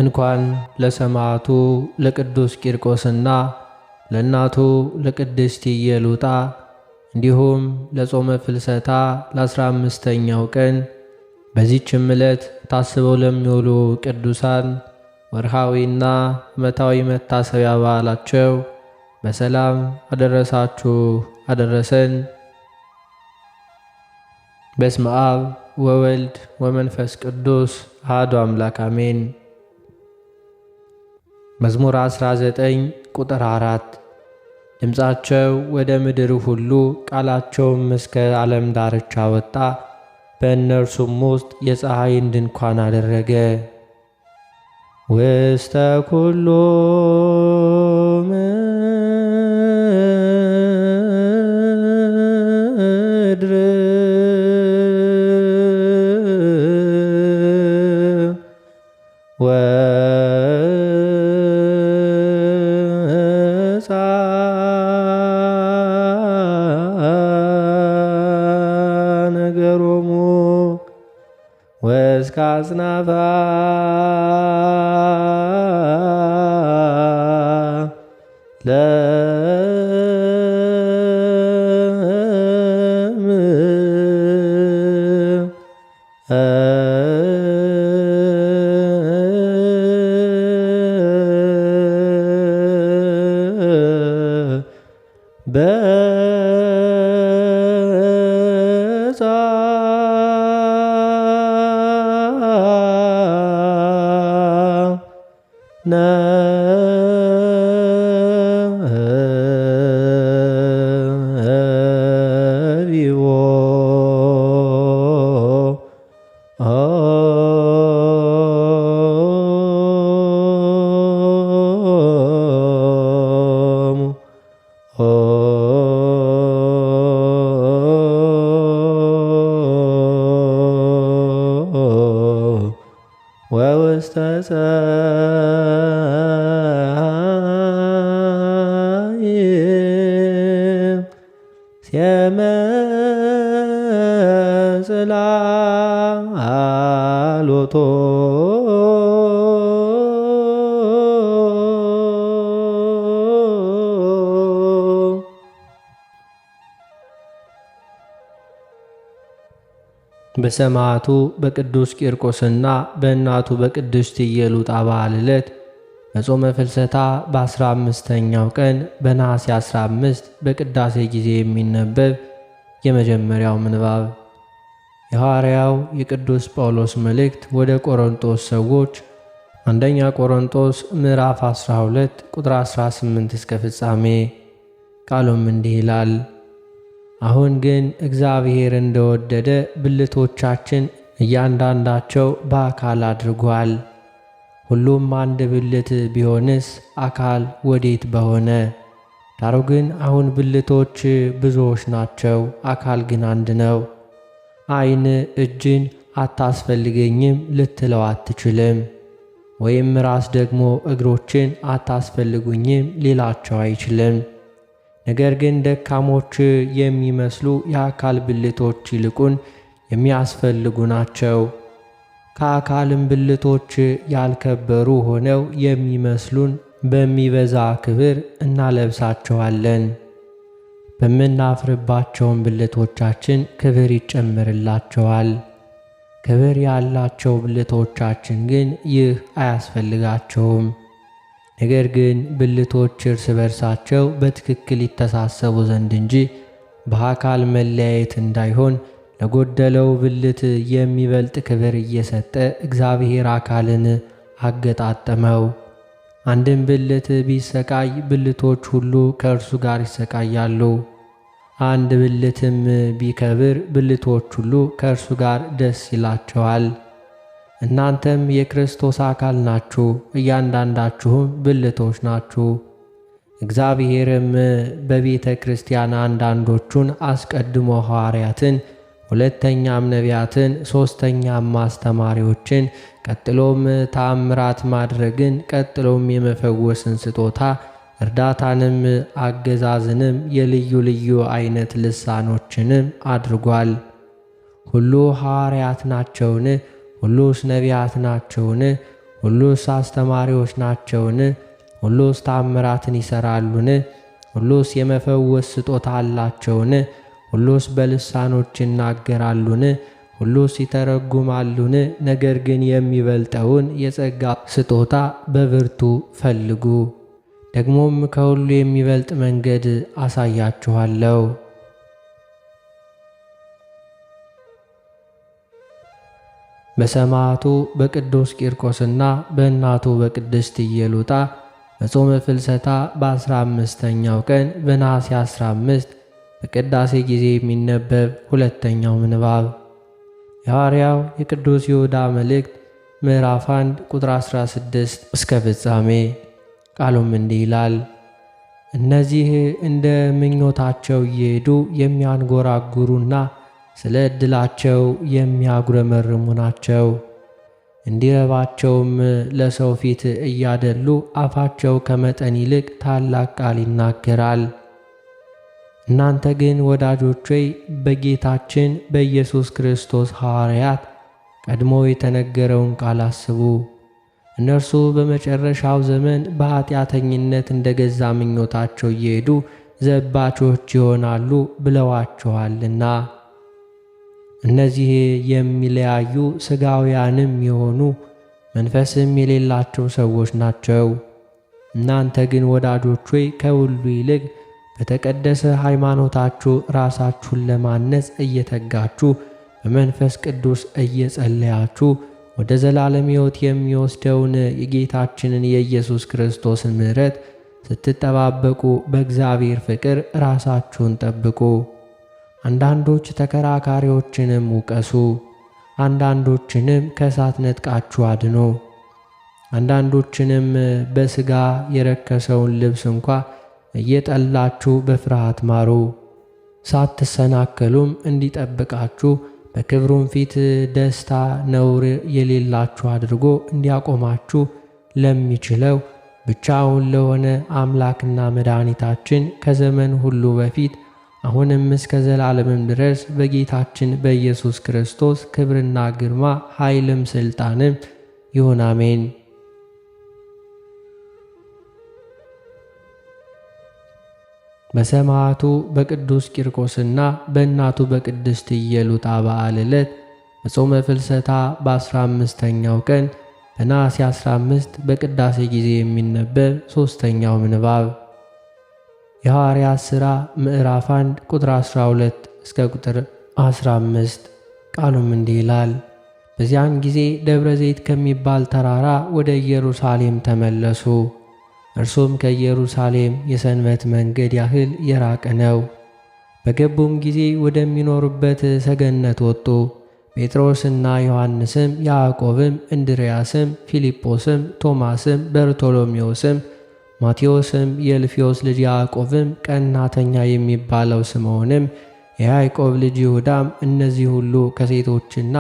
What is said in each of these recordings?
እንኳን ለሰማዕቱ ለቅዱስ ቂርቆስና ለእናቱ ለቅድስት ኢየሉጣ እንዲሁም ለጾመ ፍልሰታ ለ15ኛው ቀን በዚህችም ዕለት ታስበው ለሚውሉ ቅዱሳን ወርሃዊና ዓመታዊ መታሰቢያ በዓላቸው በሰላም አደረሳችሁ አደረሰን። በስመ አብ ወወልድ ወመንፈስ ቅዱስ አሐዱ አምላክ አሜን። መዝሙር 19 ቁጥር 4 ድምፃቸው ወደ ምድር ሁሉ ቃላቸውም እስከ ዓለም ዳርቻ ወጣ፣ በእነርሱም ውስጥ የፀሐይን ድንኳን አደረገ። ውስተ ኩሉ ምድር ነገሮሙ ወእስከ አጽናፈ ወውስተ ፀሐይ ሲመጽላሎቶ በሰማዕቱ በቅዱስ ቂርቆስና በእናቱ በቅድስት ኢየሉጣ በዓል ዕለት በጾመ ፍልሰታ በ15ኛው ቀን በነሐሴ 15 በቅዳሴ ጊዜ የሚነበብ የመጀመሪያው ምንባብ የሐዋርያው የቅዱስ ጳውሎስ መልእክት ወደ ቆሮንቶስ ሰዎች አንደኛ ቆሮንቶስ ምዕራፍ 12 ቁጥር 18 እስከ ፍጻሜ። ቃሉም እንዲህ ይላል። አሁን ግን እግዚአብሔር እንደወደደ ብልቶቻችን እያንዳንዳቸው በአካል አድርጓል። ሁሉም አንድ ብልት ቢሆንስ አካል ወዴት በሆነ? ዳሩ ግን አሁን ብልቶች ብዙዎች ናቸው፣ አካል ግን አንድ ነው። ዓይን እጅን አታስፈልገኝም ልትለው አትችልም፣ ወይም ራስ ደግሞ እግሮችን አታስፈልጉኝም ሊላቸው አይችልም። ነገር ግን ደካሞች የሚመስሉ የአካል ብልቶች ይልቁን የሚያስፈልጉ ናቸው። ከአካልም ብልቶች ያልከበሩ ሆነው የሚመስሉን በሚበዛ ክብር እናለብሳቸዋለን። በምናፍርባቸውም ብልቶቻችን ክብር ይጨመርላቸዋል። ክብር ያላቸው ብልቶቻችን ግን ይህ አያስፈልጋቸውም። ነገር ግን ብልቶች እርስ በርሳቸው በትክክል ይተሳሰቡ ዘንድ እንጂ በአካል መለያየት እንዳይሆን ለጎደለው ብልት የሚበልጥ ክብር እየሰጠ እግዚአብሔር አካልን አገጣጠመው። አንድም ብልት ቢሰቃይ ብልቶች ሁሉ ከእርሱ ጋር ይሰቃያሉ። አንድ ብልትም ቢከብር ብልቶች ሁሉ ከእርሱ ጋር ደስ ይላቸዋል። እናንተም የክርስቶስ አካል ናችሁ፣ እያንዳንዳችሁም ብልቶች ናችሁ። እግዚአብሔርም በቤተ ክርስቲያን አንዳንዶቹን አስቀድሞ ሐዋርያትን፣ ሁለተኛም ነቢያትን፣ ሦስተኛም አስተማሪዎችን፣ ቀጥሎም ተአምራት ማድረግን፣ ቀጥሎም የመፈወስን ስጦታ፣ እርዳታንም፣ አገዛዝንም፣ የልዩ ልዩ አይነት ልሳኖችንም አድርጓል። ሁሉ ሐዋርያት ናቸውን? ሁሉስ ነቢያት ናቸውን? ሁሉስ አስተማሪዎች ናቸውን? ሁሉስ ተአምራትን ይሠራሉን? ሁሉስ የመፈወስ ስጦታ አላቸውን? ሁሉስ በልሳኖች ይናገራሉን? ሁሉስ ይተረጉማሉን? ነገር ግን የሚበልጠውን የጸጋ ስጦታ በብርቱ ፈልጉ። ደግሞም ከሁሉ የሚበልጥ መንገድ አሳያችኋለሁ። በሰማዕቱ በቅዱስ ቂርቆስና በእናቱ በቅድስት ኢየሉጣ በጾመ ፍልሰታ በ15ኛው ቀን በነሐሴ 15 በቅዳሴ ጊዜ የሚነበብ ሁለተኛው ምንባብ የሐዋርያው የቅዱስ ይሁዳ መልእክት ምዕራፍ 1 ቁጥር 16 እስከ ፍጻሜ። ቃሉም እንዲህ ይላል። እነዚህ እንደ ምኞታቸው እየሄዱ የሚያንጎራጉሩና ስለ ዕድላቸው የሚያጉረመርሙ ናቸው። እንዲረባቸውም ለሰው ፊት እያደሉ አፋቸው ከመጠን ይልቅ ታላቅ ቃል ይናገራል። እናንተ ግን ወዳጆች ሆይ በጌታችን በኢየሱስ ክርስቶስ ሐዋርያት ቀድሞ የተነገረውን ቃል አስቡ። እነርሱ በመጨረሻው ዘመን በኃጢአተኝነት እንደ ገዛ ምኞታቸው እየሄዱ ዘባቾች ይሆናሉ ብለዋችኋልና። እነዚህ የሚለያዩ ሥጋውያንም የሆኑ መንፈስም የሌላቸው ሰዎች ናቸው። እናንተ ግን ወዳጆች ሆይ ከሁሉ ይልቅ በተቀደሰ ሃይማኖታችሁ ራሳችሁን ለማነጽ እየተጋችሁ በመንፈስ ቅዱስ እየጸለያችሁ ወደ ዘላለም ሕይወት የሚወስደውን የጌታችንን የኢየሱስ ክርስቶስን ምሕረት ስትጠባበቁ በእግዚአብሔር ፍቅር ራሳችሁን ጠብቁ። አንዳንዶች ተከራካሪዎችንም ውቀሱ፣ አንዳንዶችንም ከእሳት ነጥቃችሁ አድኑ። አንዳንዶችንም በሥጋ የረከሰውን ልብስ እንኳ እየጠላችሁ በፍርሃት ማሩ። ሳትሰናከሉም እንዲጠብቃችሁ በክብሩም ፊት ደስታ ነውር የሌላችሁ አድርጎ እንዲያቆማችሁ ለሚችለው ብቻውን ለሆነ አምላክና መድኃኒታችን ከዘመን ሁሉ በፊት አሁንም እስከ ዘላለምም ድረስ በጌታችን በኢየሱስ ክርስቶስ ክብርና ግርማ ኃይልም ሥልጣንም ይሁን፣ አሜን። በሰማዕቱ በቅዱስ ቂርቆስና በእናቱ በቅድስት ኢየሉጣ በዓል ዕለት በጾመ ፍልሰታ በ15ኛው ቀን በነሐሴ 15 በቅዳሴ ጊዜ የሚነበብ ሦስተኛው ምንባብ የሐዋርያት ሥራ ምዕራፍ 1 ቁጥር 12 እስከ ቁጥር 15። ቃሉም እንዲህ ይላል። በዚያን ጊዜ ደብረ ዘይት ከሚባል ተራራ ወደ ኢየሩሳሌም ተመለሱ። እርሱም ከኢየሩሳሌም የሰንበት መንገድ ያህል የራቀ ነው። በገቡም ጊዜ ወደሚኖሩበት ሰገነት ወጡ። ጴጥሮስና ዮሐንስም፣ ያዕቆብም፣ እንድርያስም፣ ፊልጶስም፣ ቶማስም፣ በርቶሎሜዎስም፣ ማቴዎስም፣ የእልፍዮስ ልጅ ያዕቆብም፣ ቀናተኛ የሚባለው ስምዖንም፣ የያዕቆብ ልጅ ይሁዳም፣ እነዚህ ሁሉ ከሴቶችና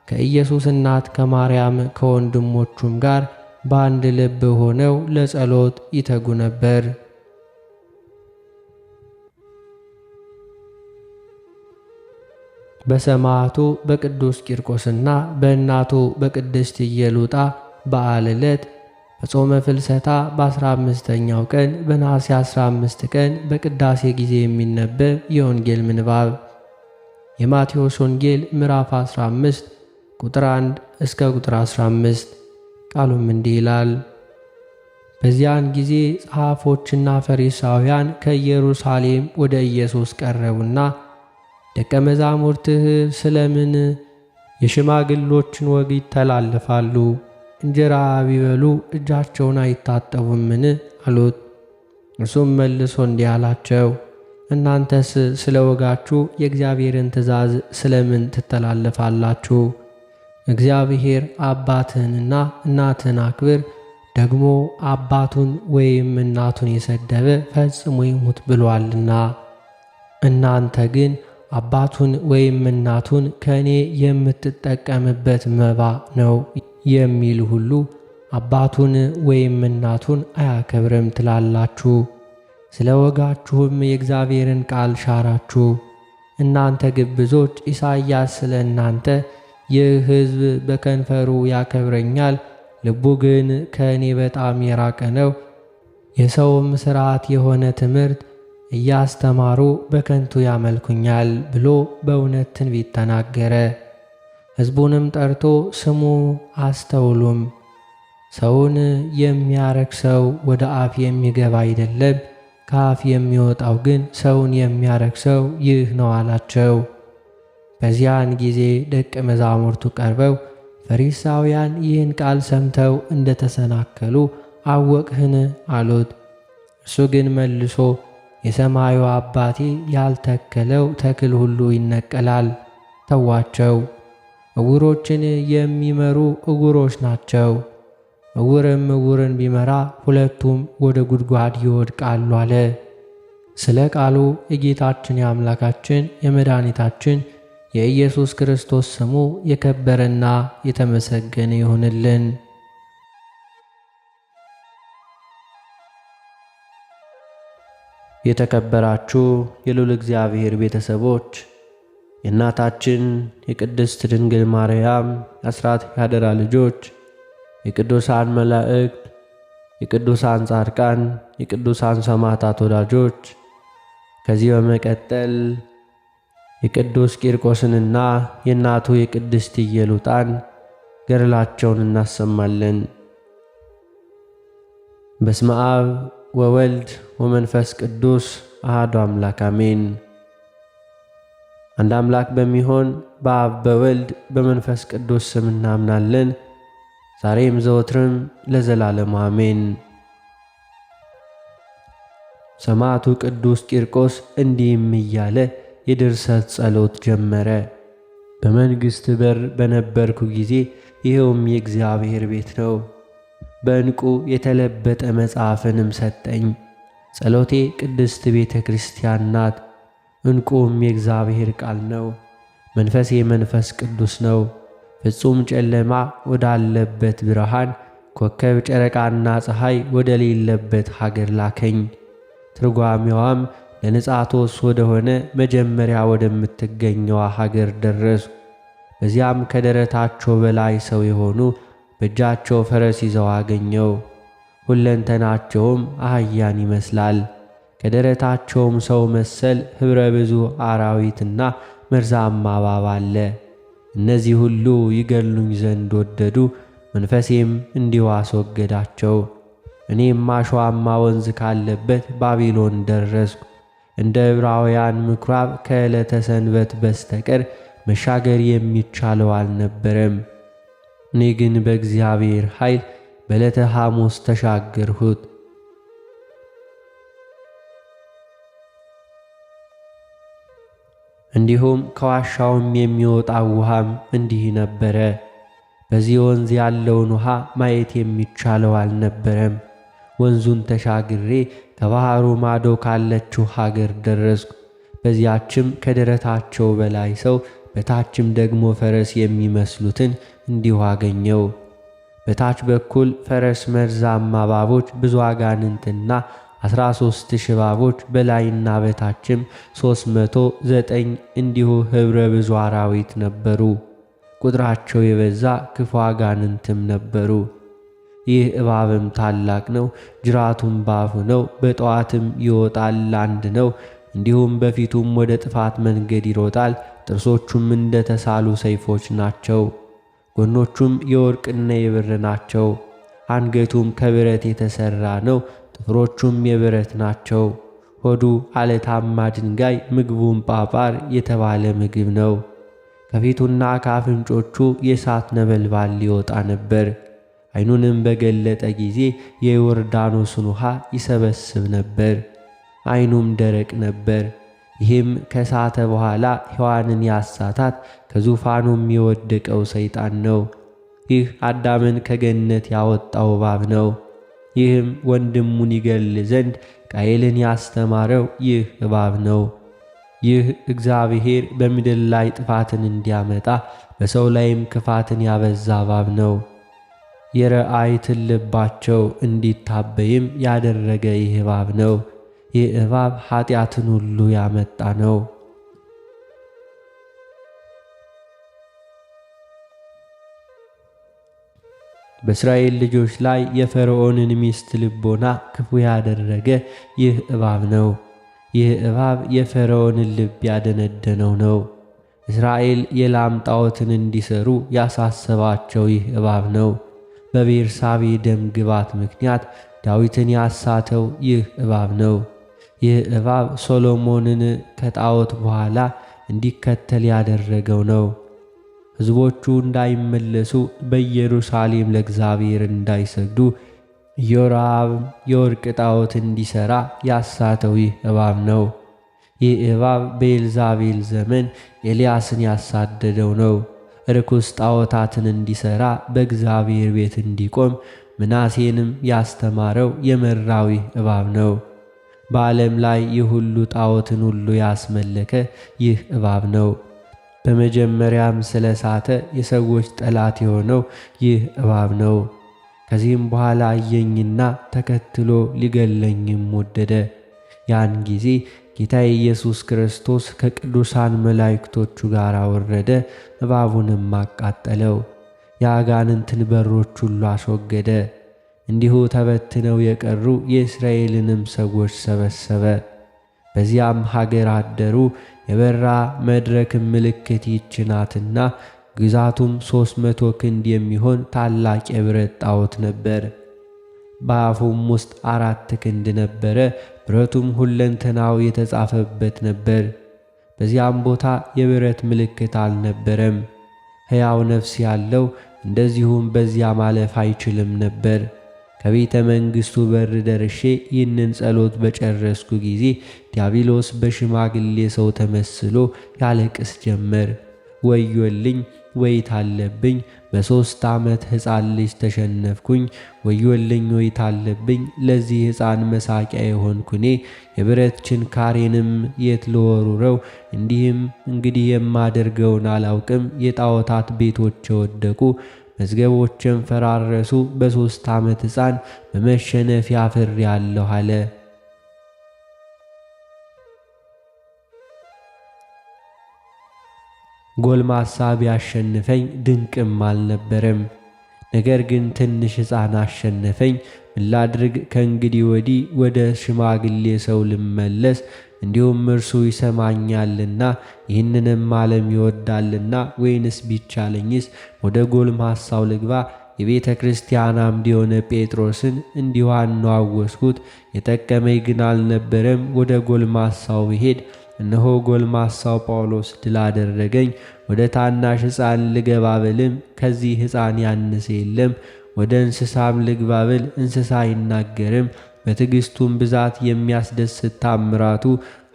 ከኢየሱስ እናት ከማርያም ከወንድሞቹም ጋር በአንድ ልብ ሆነው ለጸሎት ይተጉ ነበር። በሰማዕቱ በቅዱስ ቂርቆስና በእናቱ በቅድስት ኢየሉጣ በዓል ዕለት በጾመ ፍልሰታ በ15ኛው ቀን በነሐሴ 15 ቀን በቅዳሴ ጊዜ የሚነበብ የወንጌል ምንባብ የማቴዎስ ወንጌል ምዕራፍ 15 ቁጥር 1 እስከ ቁጥር 15። ቃሉም እንዲህ ይላል። በዚያን ጊዜ ጸሐፎችና ፈሪሳውያን ከኢየሩሳሌም ወደ ኢየሱስ ቀረቡና ደቀ መዛሙርትህ ስለምን የሽማግሎችን ወግ ይተላለፋሉ? እንጀራ ቢበሉ እጃቸውን አይታጠቡምን? አሉት። እርሱም መልሶ እንዲህ አላቸው፣ እናንተስ ስለ ወጋችሁ የእግዚአብሔርን ትእዛዝ ስለምን ትተላለፋላችሁ? እግዚአብሔር አባትህንና እናትህን አክብር፣ ደግሞ አባቱን ወይም እናቱን የሰደበ ፈጽሞ ይሙት ብሏልና። እናንተ ግን አባቱን ወይም እናቱን ከእኔ የምትጠቀምበት መባ ነው የሚል ሁሉ አባቱን ወይም እናቱን አያከብርም ትላላችሁ። ስለ ወጋችሁም የእግዚአብሔርን ቃል ሻራችሁ። እናንተ ግብዞች፣ ኢሳይያስ ስለ እናንተ ይህ ሕዝብ በከንፈሩ ያከብረኛል፣ ልቡ ግን ከእኔ በጣም የራቀ ነው። የሰውም ሥርዓት የሆነ ትምህርት እያስተማሩ በከንቱ ያመልኩኛል ብሎ በእውነት ትንቢት ተናገረ። ሕዝቡንም ጠርቶ ስሙ አስተውሉም፣ ሰውን የሚያረክሰው ወደ አፍ የሚገባ አይደለም፣ ከአፍ የሚወጣው ግን ሰውን የሚያረክሰው ይህ ነው አላቸው። በዚያን ጊዜ ደቀ መዛሙርቱ ቀርበው ፈሪሳውያን ይህን ቃል ሰምተው እንደተሰናከሉ አወቅህን አሉት። እርሱ ግን መልሶ የሰማዩ አባቴ ያልተከለው ተክል ሁሉ ይነቀላል፣ ተዋቸው። ዕውሮችን የሚመሩ ዕውሮች ናቸው። ዕውርም ዕውርን ቢመራ ሁለቱም ወደ ጉድጓድ ይወድቃሉ አለ። ስለ ቃሉ የጌታችን የአምላካችን የመድኃኒታችን የኢየሱስ ክርስቶስ ስሙ የከበረና የተመሰገነ ይሁንልን። የተከበራችሁ የልዑል እግዚአብሔር ቤተሰቦች፣ የእናታችን የቅድስት ድንግል ማርያም የአስራት ያደራ ልጆች፣ የቅዱሳን መላእክት፣ የቅዱሳን ጻድቃን፣ የቅዱሳን ሰማዕታት ወዳጆች፣ ከዚህ በመቀጠል የቅዱስ ቂርቆስንና የእናቱ የቅድስት ኢየሉጣን ገድላቸውን እናሰማለን። በስመ አብ ወወልድ ወመንፈስ ቅዱስ አሐዱ አምላክ አሜን። አንድ አምላክ በሚሆን በአብ በወልድ በመንፈስ ቅዱስ ስም እናምናለን። ዛሬም ዘወትርም ለዘላለሙ አሜን። ሰማዕቱ ቅዱስ ቂርቆስ እንዲህም እያለ የድርሰት ጸሎት ጀመረ። በመንግሥት በር በነበርኩ ጊዜ ይኸውም የእግዚአብሔር ቤት ነው፣ በዕንቁ የተለበጠ መጽሐፍንም ሰጠኝ። ጸሎቴ ቅድስት ቤተ ክርስቲያን ናት። ዕንቁም የእግዚአብሔር ቃል ነው። መንፈሴ መንፈስ ቅዱስ ነው። ፍጹም ጨለማ ወዳለበት ብርሃን፣ ኮከብ ጨረቃና ፀሐይ ወደሌለበት ሀገር ላከኝ። ትርጓሜዋም ለንጻቶስ ወደሆነ መጀመሪያ ወደምትገኘዋ ሀገር ደረሱ። በዚያም ከደረታቸው በላይ ሰው የሆኑ በእጃቸው ፈረስ ይዘው አገኘው። ሁለንተናቸውም አህያን ይመስላል። ከደረታቸውም ሰው መሰል ኅብረ ብዙ አራዊትና መርዛማ እባብ አለ። እነዚህ ሁሉ ይገድሉኝ ዘንድ ወደዱ፣ መንፈሴም እንዲሁ አስወገዳቸው። እኔም አሸዋማ ወንዝ ካለበት ባቢሎን ደረስኩ። እንደ ዕብራውያን ምኵራብ ከዕለተ ሰንበት በስተቀር መሻገር የሚቻለው አልነበረም። እኔ ግን በእግዚአብሔር ኃይል በዕለተ ሐሙስ ተሻገርሁት። እንዲሁም ከዋሻውም የሚወጣው ውሃም እንዲህ ነበረ። በዚህ ወንዝ ያለውን ውሃ ማየት የሚቻለው አልነበረም። ወንዙን ተሻግሬ ከባሕሩ ማዶ ካለችው ሀገር ደረስኩ። በዚያችም ከደረታቸው በላይ ሰው በታችም ደግሞ ፈረስ የሚመስሉትን እንዲሁ አገኘው። በታች በኩል ፈረስ፣ መርዛማ እባቦች፣ ብዙ አጋንንትና 13,000 እባቦች፣ በላይና በታችም 309 እንዲሁ ኅብረ ብዙ አራዊት ነበሩ። ቁጥራቸው የበዛ ክፉ አጋንንትም ነበሩ። ይህ እባብም ታላቅ ነው፣ ጅራቱም ባፉ ነው። በጠዋትም ይወጣል አንድ ነው፣ እንዲሁም በፊቱም ወደ ጥፋት መንገድ ይሮጣል። ጥርሶቹም እንደ ተሳሉ ሰይፎች ናቸው። ጎኖቹም የወርቅና የብር ናቸው። አንገቱም ከብረት የተሠራ ነው፣ ጥፍሮቹም የብረት ናቸው። ሆዱ አለታማ ድንጋይ፣ ምግቡም ጳጳር የተባለ ምግብ ነው። ከፊቱና ከአፍንጮቹ የእሳት ነበልባል ሊወጣ ነበር። ዓይኑንም በገለጠ ጊዜ የዮርዳኖስን ውሃ ይሰበስብ ነበር። ዓይኑም ደረቅ ነበር። ይህም ከሳተ በኋላ ሔዋንን ያሳታት ከዙፋኑም የወደቀው ሰይጣን ነው። ይህ አዳምን ከገነት ያወጣው እባብ ነው። ይህም ወንድሙን ይገል ዘንድ ቃየልን ያስተማረው ይህ እባብ ነው። ይህ እግዚአብሔር በምድር ላይ ጥፋትን እንዲያመጣ በሰው ላይም ክፋትን ያበዛ እባብ ነው። የረአይትን ልባቸው እንዲታበይም ያደረገ ይህ እባብ ነው። ይህ እባብ ኃጢአትን ሁሉ ያመጣ ነው። በእስራኤል ልጆች ላይ የፈርዖንን ሚስት ልቦና ክፉ ያደረገ ይህ እባብ ነው። ይህ እባብ የፈርዖንን ልብ ያደነደነው ነው። እስራኤል የላም ጣዖትን እንዲሰሩ ያሳሰባቸው ይህ እባብ ነው። በቤርሳቤ ደም ግባት ምክንያት ዳዊትን ያሳተው ይህ እባብ ነው። ይህ እባብ ሶሎሞንን ከጣዖት በኋላ እንዲከተል ያደረገው ነው። ሕዝቦቹ እንዳይመለሱ በኢየሩሳሌም ለእግዚአብሔር እንዳይሰግዱ ኢዮርብዓም የወርቅ ጣዖት እንዲሠራ ያሳተው ይህ እባብ ነው። ይህ እባብ በኤልዛቤል ዘመን ኤልያስን ያሳደደው ነው። ርኩስ ጣዖታትን እንዲሠራ በእግዚአብሔር ቤት እንዲቆም ምናሴንም ያስተማረው የመራው ይህ እባብ ነው። በዓለም ላይ ይህ ሁሉ ጣዖትን ሁሉ ያስመለከ ይህ እባብ ነው። በመጀመሪያም ስለ ሳተ የሰዎች ጠላት የሆነው ይህ እባብ ነው። ከዚህም በኋላ አየኝና ተከትሎ ሊገለኝም ወደደ። ያን ጊዜ ጌታ ኢየሱስ ክርስቶስ ከቅዱሳን መላእክቶቹ ጋር ወረደ፣ እባቡንም አቃጠለው፣ የአጋንንትን በሮች ሁሉ አስወገደ። እንዲሁ ተበትነው የቀሩ የእስራኤልንም ሰዎች ሰበሰበ። በዚያም ሀገር አደሩ። የበራ መድረክም ምልክት ይህች ናትና ግዛቱም 300 ክንድ የሚሆን ታላቅ የብረት ጣዖት ነበር። በአፉም ውስጥ 4 ክንድ ነበረ። ብረቱም ሁለንተናው የተጻፈበት ነበር። በዚያም ቦታ የብረት ምልክት አልነበረም። ሕያው ነፍስ ያለው እንደዚሁም በዚያ ማለፍ አይችልም ነበር። ከቤተ መንግሥቱ በር ደርሼ ይህንን ጸሎት በጨረስኩ ጊዜ ዲያብሎስ በሽማግሌ ሰው ተመስሎ ያለቅስ ጀመር። ወዮልኝ! ወይት አለብኝ! በ3 ዓመት ሕፃን ልጅ ተሸነፍኩኝ! ወዮልኝ! ወይት አለብኝ! ለዚህ ሕፃን መሳቂያ የሆንኩ እኔ የብረት ችንካሬንም የት ልወሩረው? እንግዲህ የማደርገውን አላውቅም። የጣዖታት ቤቶች ወደቁ፣ መዝገቦችም ፈራረሱ። በ3 ዓመት ሕፃን በመሸነፍ አፍሬአለሁ አለ። ጎልማሳ ቢያሸንፈኝ ድንቅም አልነበረም። ነገር ግን ትንሽ ሕፃን አሸነፈኝ። ምን ላድርግ? ከእንግዲህ ወዲህ ወደ ሽማግሌ ሰው ልመለስ፣ እንዲሁም እርሱ ይሰማኛልና ይህንንም ዓለም ይወዳልና፣ ወይንስ ቢቻለኝስ ወደ ጎልማሳው ልግባ? የቤተ ክርስቲያን አምድ የሆነ ጴጥሮስን እንዲሁ አነዋወስኩት፣ የጠቀመኝ ግን አልነበረም። ወደ ጎልማሳው ብሄድ እነሆ ጎልማሳው ጳውሎስ ድል አደረገኝ። ወደ ታናሽ ሕፃን ልገባ ብልም ከዚህ ሕፃን ያነሰ የለም። ወደ እንስሳም ልግባ ብል እንስሳ አይናገርም። በትዕግሥቱም ብዛት የሚያስደስት ታምራቱ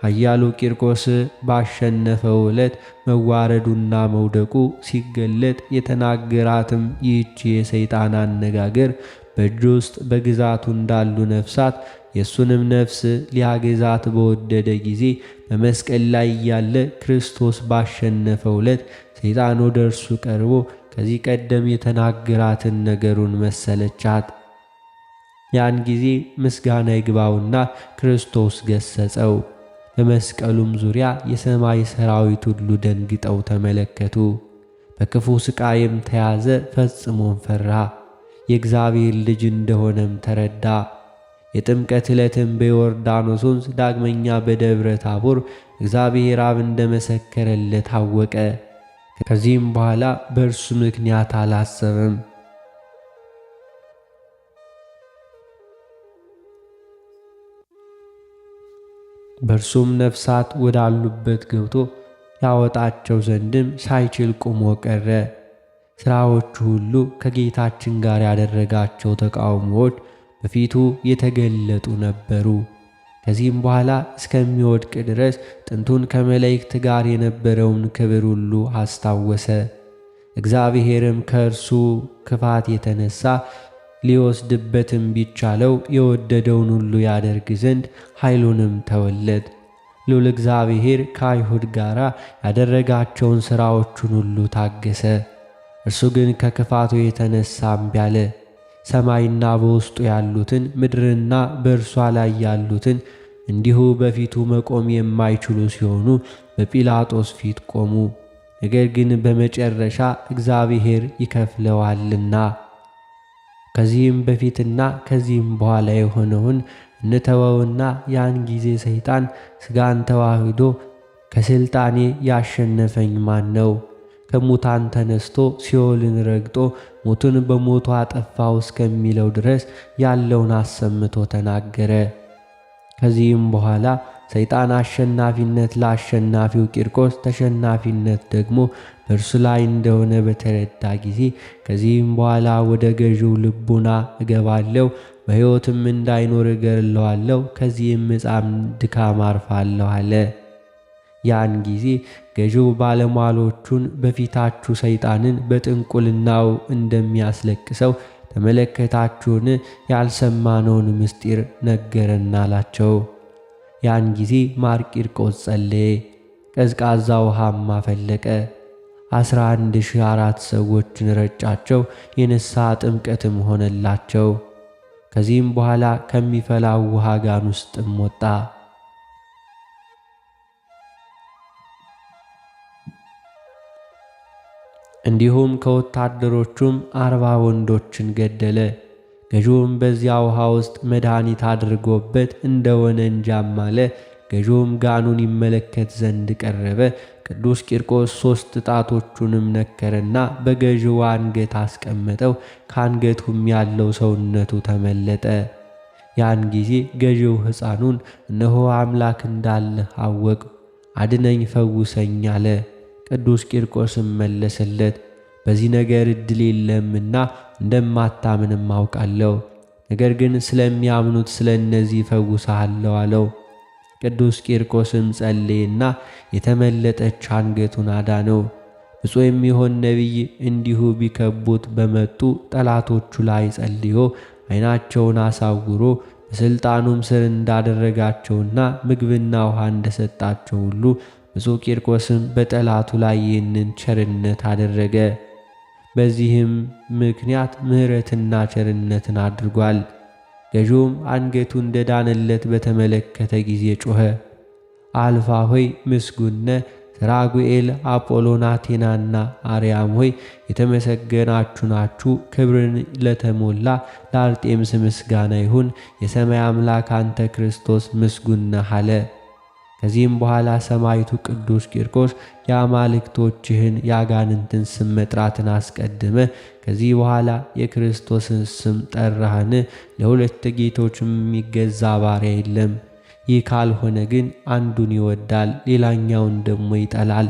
ኃያሉ ቂርቆስ ባሸነፈው ዕለት መዋረዱና መውደቁ ሲገለጥ የተናገራትም ይህች የሰይጣን አነጋገር በእጁ ውስጥ በግዛቱ እንዳሉ ነፍሳት የእሱንም ነፍስ ሊያገዛት በወደደ ጊዜ በመስቀል ላይ እያለ ክርስቶስ ባሸነፈው ዕለት ሰይጣን ወደ እርሱ ቀርቦ ከዚህ ቀደም የተናገራትን ነገሩን መሰለቻት። ያን ጊዜ ምስጋና ይግባውና ክርስቶስ ገሰጸው። በመስቀሉም ዙሪያ የሰማይ ሰራዊት ሁሉ ደንግጠው ተመለከቱ። በክፉ ሥቃይም ተያዘ፣ ፈጽሞም ፈራ። የእግዚአብሔር ልጅ እንደሆነም ተረዳ። የጥምቀት ዕለትም በዮርዳኖስ ወንዝ ዳግመኛ በደብረ ታቦር እግዚአብሔር አብ እንደመሰከረለት አወቀ። ከዚህም በኋላ በእርሱ ምክንያት አላሰበም። በእርሱም ነፍሳት ወዳሉበት ገብቶ ያወጣቸው ዘንድም ሳይችል ቆሞ ቀረ። ሥራዎቹ ሁሉ ከጌታችን ጋር ያደረጋቸው ተቃውሞዎች በፊቱ የተገለጡ ነበሩ። ከዚህም በኋላ እስከሚወድቅ ድረስ ጥንቱን ከመላእክት ጋር የነበረውን ክብር ሁሉ አስታወሰ። እግዚአብሔርም ከእርሱ ክፋት የተነሳ ሊወስድበትም ቢቻለው የወደደውን ሁሉ ያደርግ ዘንድ ኃይሉንም ተወለት። ልዑል እግዚአብሔር ከአይሁድ ጋር ያደረጋቸውን ሥራዎቹን ሁሉ ታገሰ። እርሱ ግን ከክፋቱ የተነሳ እምቢ አለ። ሰማይና በውስጡ ያሉትን ምድርና በእርሷ ላይ ያሉትን እንዲሁ በፊቱ መቆም የማይችሉ ሲሆኑ በጲላጦስ ፊት ቆሙ። ነገር ግን በመጨረሻ እግዚአብሔር ይከፍለዋልና። ከዚህም በፊትና ከዚህም በኋላ የሆነውን እንተወውና ያን ጊዜ ሰይጣን ሥጋን ተዋህዶ ከሥልጣኔ ያሸነፈኝ ማን ነው? ከሙታን ተነስቶ ሲኦልን ረግጦ ሞትን በሞቱ አጠፋው እስከሚለው ድረስ ያለውን አሰምቶ ተናገረ። ከዚህም በኋላ ሰይጣን አሸናፊነት ለአሸናፊው ቂርቆስ ተሸናፊነት ደግሞ በእርሱ ላይ እንደሆነ በተረዳ ጊዜ ከዚህም በኋላ ወደ ገዢው ልቡና እገባለሁ፣ በሕይወትም እንዳይኖር እገድለዋለሁ፣ ከዚህም ሕፃን ድካም አርፋለሁ አለ። ያን ጊዜ ገዢው ባለሟሎቹን በፊታችሁ ሰይጣንን በጥንቁልናው እንደሚያስለቅሰው ተመለከታችሁን? ያልሰማነውን ምስጢር ነገረን አላቸው። ያን ጊዜ ማር ቂርቆስ ጸለየ፣ ቀዝቃዛ ውሃም አፈለቀ። 11,004 ሰዎችን ረጫቸው፣ የንስሐ ጥምቀትም ሆነላቸው። ከዚህም በኋላ ከሚፈላው ውሃ ጋን ውስጥም ወጣ። እንዲሁም ከወታደሮቹም 40 ወንዶችን ገደለ። ገዢውም በዚያ ውሃ ውስጥ መድኃኒት አድርጎበት እንደሆነ እንጃም አለ። ገዢውም ጋኑን ይመለከት ዘንድ ቀረበ። ቅዱስ ቂርቆስ 3 ጣቶቹንም ነከረና በገዢው አንገት አስቀመጠው። ከአንገቱም ያለው ሰውነቱ ተመለጠ። ያን ጊዜ ገዢው ሕፃኑን እነሆ አምላክ እንዳለህ አወቅ፣ አድነኝ፣ ፈውሰኝ አለ። ቅዱስ ቂርቆስም መለሰለት፣ በዚህ ነገር ዕድል የለምና እንደማታምንም አውቃለሁ። ነገር ግን ስለሚያምኑት ስለ እነዚህ እፈውስሃለሁ አለው። ቅዱስ ቂርቆስም ጸለየና የተመለጠች አንገቱን አዳነው። ብፁዕ የሚሆን ነቢይ እንዲሁ ቢከቡት በመጡ ጠላቶቹ ላይ ጸልዮ ዓይናቸውን አሳውሮ በሥልጣኑም ስር እንዳደረጋቸውና ምግብና ውሃ እንደሰጣቸው ሁሉ ብፁዕ ቂርቆስም በጠላቱ ላይ ይህንን ቸርነት አደረገ። በዚህም ምክንያት ምሕረትና ቸርነትን አድርጓል። ገዢውም አንገቱ እንደዳነለት በተመለከተ ጊዜ ጮኸ፣ አልፋ ሆይ ምስጉነ፣ ራጉኤል፣ አጶሎን፣ አቴናና አርያም ሆይ የተመሰገናችሁ ናችሁ። ክብርን ለተሞላ ለአርጤምስ ምስጋና ይሁን። የሰማይ አምላክ አንተ ክርስቶስ ምስጉን ነህ አለ። ከዚህም በኋላ ሰማዕቱ ቅዱስ ቂርቆስ የአማልክቶችህን የአጋንንትን ስም መጥራትን አስቀድመ ከዚህ በኋላ የክርስቶስን ስም ጠራህን? ለሁለት ጌቶች የሚገዛ ባሪያ የለም። ይህ ካልሆነ ግን አንዱን ይወዳል፣ ሌላኛውን ደግሞ ይጠላል።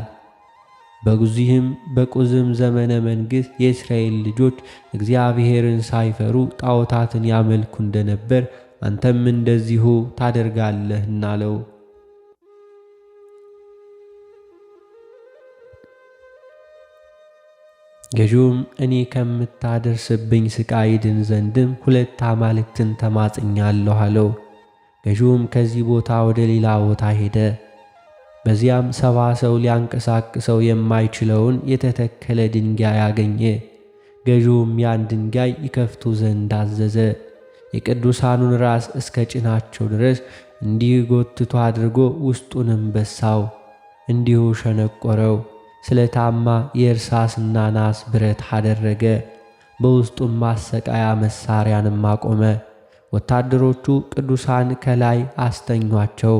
በቁዝም ዘመነ መንግሥት የእስራኤል ልጆች እግዚአብሔርን ሳይፈሩ ጣዖታትን ያመልኩ እንደነበር አንተም እንደዚሁ ታደርጋለህና አለው። ገዢውም እኔ ከምታደርስብኝ ሥቃይ ድን ዘንድም 2 አማልክትን ተማጽኛለሁ አለው። ገዢውም ከዚህ ቦታ ወደ ሌላ ቦታ ሄደ። በዚያም 70 ሰው ሊያንቀሳቅሰው የማይችለውን የተተከለ ድንጋይ አገኘ። ገዢውም ያን ድንጋይ ይከፍቱ ዘንድ አዘዘ። የቅዱሳኑን ራስ እስከ ጭናቸው ድረስ እንዲህ ጎትቶ አድርጎ ውስጡንም በሳው፣ እንዲሁ ሸነቆረው። ስለታማ የእርሳስና ናስ ብረት አደረገ። በውስጡም ማሰቃያ መሳሪያንም አቆመ። ወታደሮቹ ቅዱሳን ከላይ አስተኟቸው፣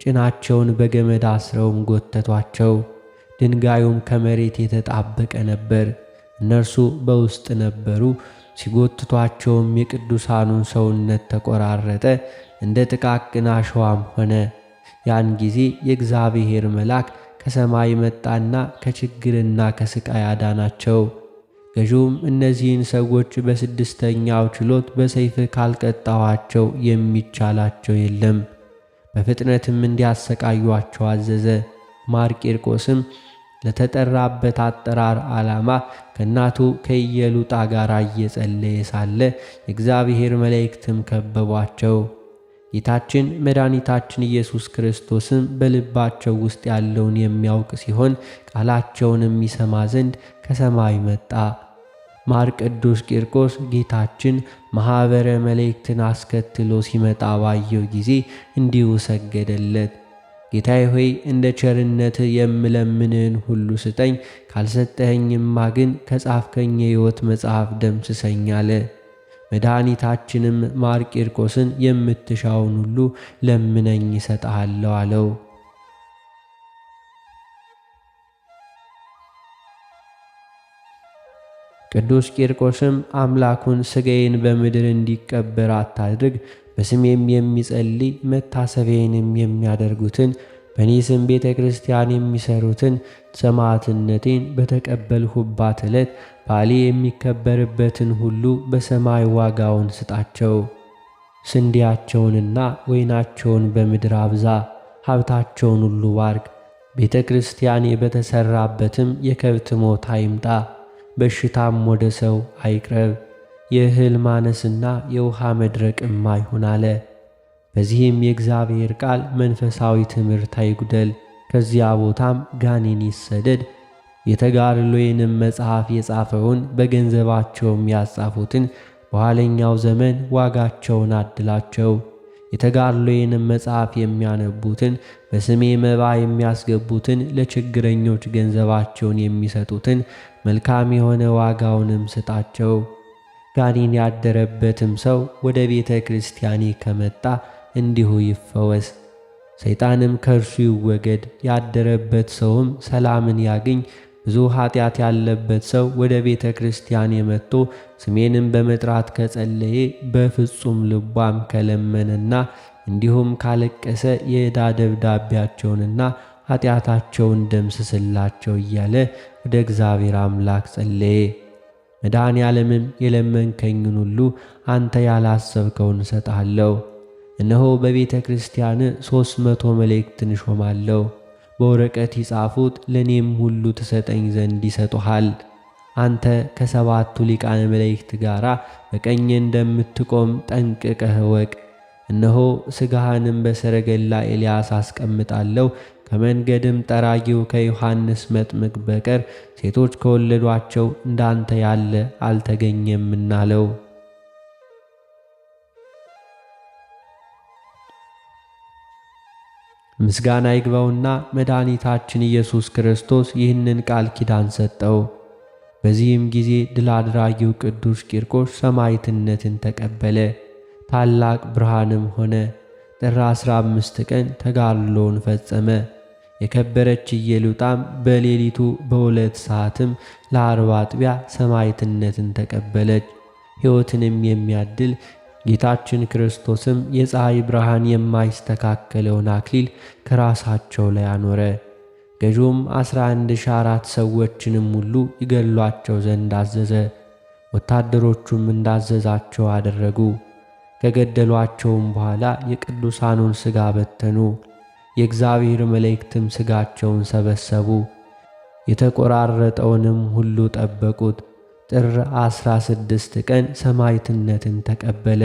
ጭናቸውን በገመድ አስረውም ጎተቷቸው። ድንጋዩም ከመሬት የተጣበቀ ነበር። እነርሱ በውስጥ ነበሩ። ሲጎትቷቸውም የቅዱሳኑን ሰውነት ተቆራረጠ፣ እንደ ጥቃቅን አሸዋም ሆነ። ያን ጊዜ የእግዚአብሔር መልአክ ከሰማይ መጣና ከችግርና ከስቃይ አዳናቸው። ገዢውም እነዚህን ሰዎች በስድስተኛው ችሎት በሰይፍ ካልቀጣኋቸው የሚቻላቸው የለም፣ በፍጥነትም እንዲያሰቃዩአቸው አዘዘ። ማር ቂርቆስም ለተጠራበት አጠራር ዓላማ ከእናቱ ከኢየሉጣ ጋር እየጸለየ ሳለ የእግዚአብሔር መላእክትም ከበቧቸው። ጌታችን መድኃኒታችን ኢየሱስ ክርስቶስም በልባቸው ውስጥ ያለውን የሚያውቅ ሲሆን ቃላቸውንም የሚሰማ ዘንድ ከሰማይ መጣ። ማር ቅዱስ ቂርቆስ ጌታችን ማኅበረ መላእክትን አስከትሎ ሲመጣ ባየው ጊዜ እንዲሁ ሰገደለት። ጌታዬ ሆይ እንደ ቸርነት የምለምንህን ሁሉ ስጠኝ፣ ካልሰጠኸኝማ ግን ከጻፍከኝ የሕይወት መጽሐፍ ደምስሰኝ አለ። መድኃኒታችንም ማር ቂርቆስን የምትሻውን ሁሉ ለምነኝ እሰጥሃለሁ አለው። ቅዱስ ቂርቆስም አምላኩን ሥጋዬን በምድር እንዲቀበር አታድርግ፣ በስሜም የሚጸልይ መታሰቢያዬንም የሚያደርጉትን በእኔ ስም ቤተ ክርስቲያን የሚሠሩትን ሰማዕትነቴን በተቀበልሁባት ዕለት በዓሌ የሚከበርበትን ሁሉ በሰማይ ዋጋውን ስጣቸው። ስንዴያቸውንና ወይናቸውን በምድር አብዛ፣ ሀብታቸውን ሁሉ ባርክ። ቤተ ክርስቲያኔ በተሠራበትም የከብት ሞት አይምጣ፣ በሽታም ወደ ሰው አይቅረብ፣ የእህል ማነስና የውሃ መድረቅም አይሁን አለ። በዚህም የእግዚአብሔር ቃል መንፈሳዊ ትምህርት አይጉደል። ከዚያ ቦታም ጋኔን ይሰደድ። የተጋድሎዬንም መጽሐፍ የጻፈውን በገንዘባቸውም ያጻፉትን በኋለኛው ዘመን ዋጋቸውን አድላቸው። የተጋድሎዬንም መጽሐፍ የሚያነቡትን በስሜ መባ የሚያስገቡትን ለችግረኞች ገንዘባቸውን የሚሰጡትን መልካም የሆነ ዋጋውንም ስጣቸው። ጋኔን ያደረበትም ሰው ወደ ቤተ ክርስቲያኔ ከመጣ እንዲሁ ይፈወስ፣ ሰይጣንም ከእርሱ ይወገድ። ያደረበት ሰውም ሰላምን ያግኝ። ብዙ ኃጢአት ያለበት ሰው ወደ ቤተ ክርስቲያኔ መጥቶ ስሜንም በመጥራት ከጸለየ በፍጹም ልቧም ከለመነና እንዲሁም ካለቀሰ የዕዳ ደብዳቤያቸውንና ኃጢአታቸውን ደምስስላቸው እያለ ወደ እግዚአብሔር አምላክ ጸለየ። መድኃኔ ዓለምም የለመንከኝን ሁሉ አንተ ያላሰብከውን እሰጥሃለሁ። እነሆ በቤተ ክርስቲያን 300 መላእክትን እሾማለሁ። በወረቀት ይጻፉት፣ ለእኔም ሁሉ ትሰጠኝ ዘንድ ይሰጡሃል። አንተ ከ7ቱ ሊቃነ መላእክት ጋር በቀኜ እንደምትቆም ጠንቅቀህ እወቅ። እነሆ ሥጋህንም በሰረገላ ኤልያስ አስቀምጣለሁ። ከመንገድም ጠራጊው ከዮሐንስ መጥምቅ በቀር ሴቶች ከወለዷቸው እንዳንተ ያለ አልተገኘምና አለው። ምስጋና ይግባውና መድኃኒታችን ኢየሱስ ክርስቶስ ይህንን ቃል ኪዳን ሰጠው። በዚህም ጊዜ ድል አድራጊው ቅዱስ ቂርቆስ ሰማዕትነትን ተቀበለ። ታላቅ ብርሃንም ሆነ። ጥር 15 ቀን ተጋድሎውን ፈጸመ። የከበረች ኢየሉጣም በሌሊቱ በ2 ሰዓትም ለ40 አጥቢያ ሰማዕትነትን ተቀበለች። ሕይወትንም የሚያድል ጌታችን ክርስቶስም የፀሐይ ብርሃን የማይስተካከለውን አክሊል ከራሳቸው ላይ አኖረ። ገዥውም 11,004 ሰዎችንም ሁሉ ይገድሏቸው ዘንድ አዘዘ። ወታደሮቹም እንዳዘዛቸው አደረጉ። ከገደሏቸውም በኋላ የቅዱሳኑን ሥጋ በተኑ። የእግዚአብሔር መላእክትም ሥጋቸውን ሰበሰቡ፣ የተቆራረጠውንም ሁሉ ጠበቁት። ጥር 16 ቀን ሰማዕትነትን ተቀበለ።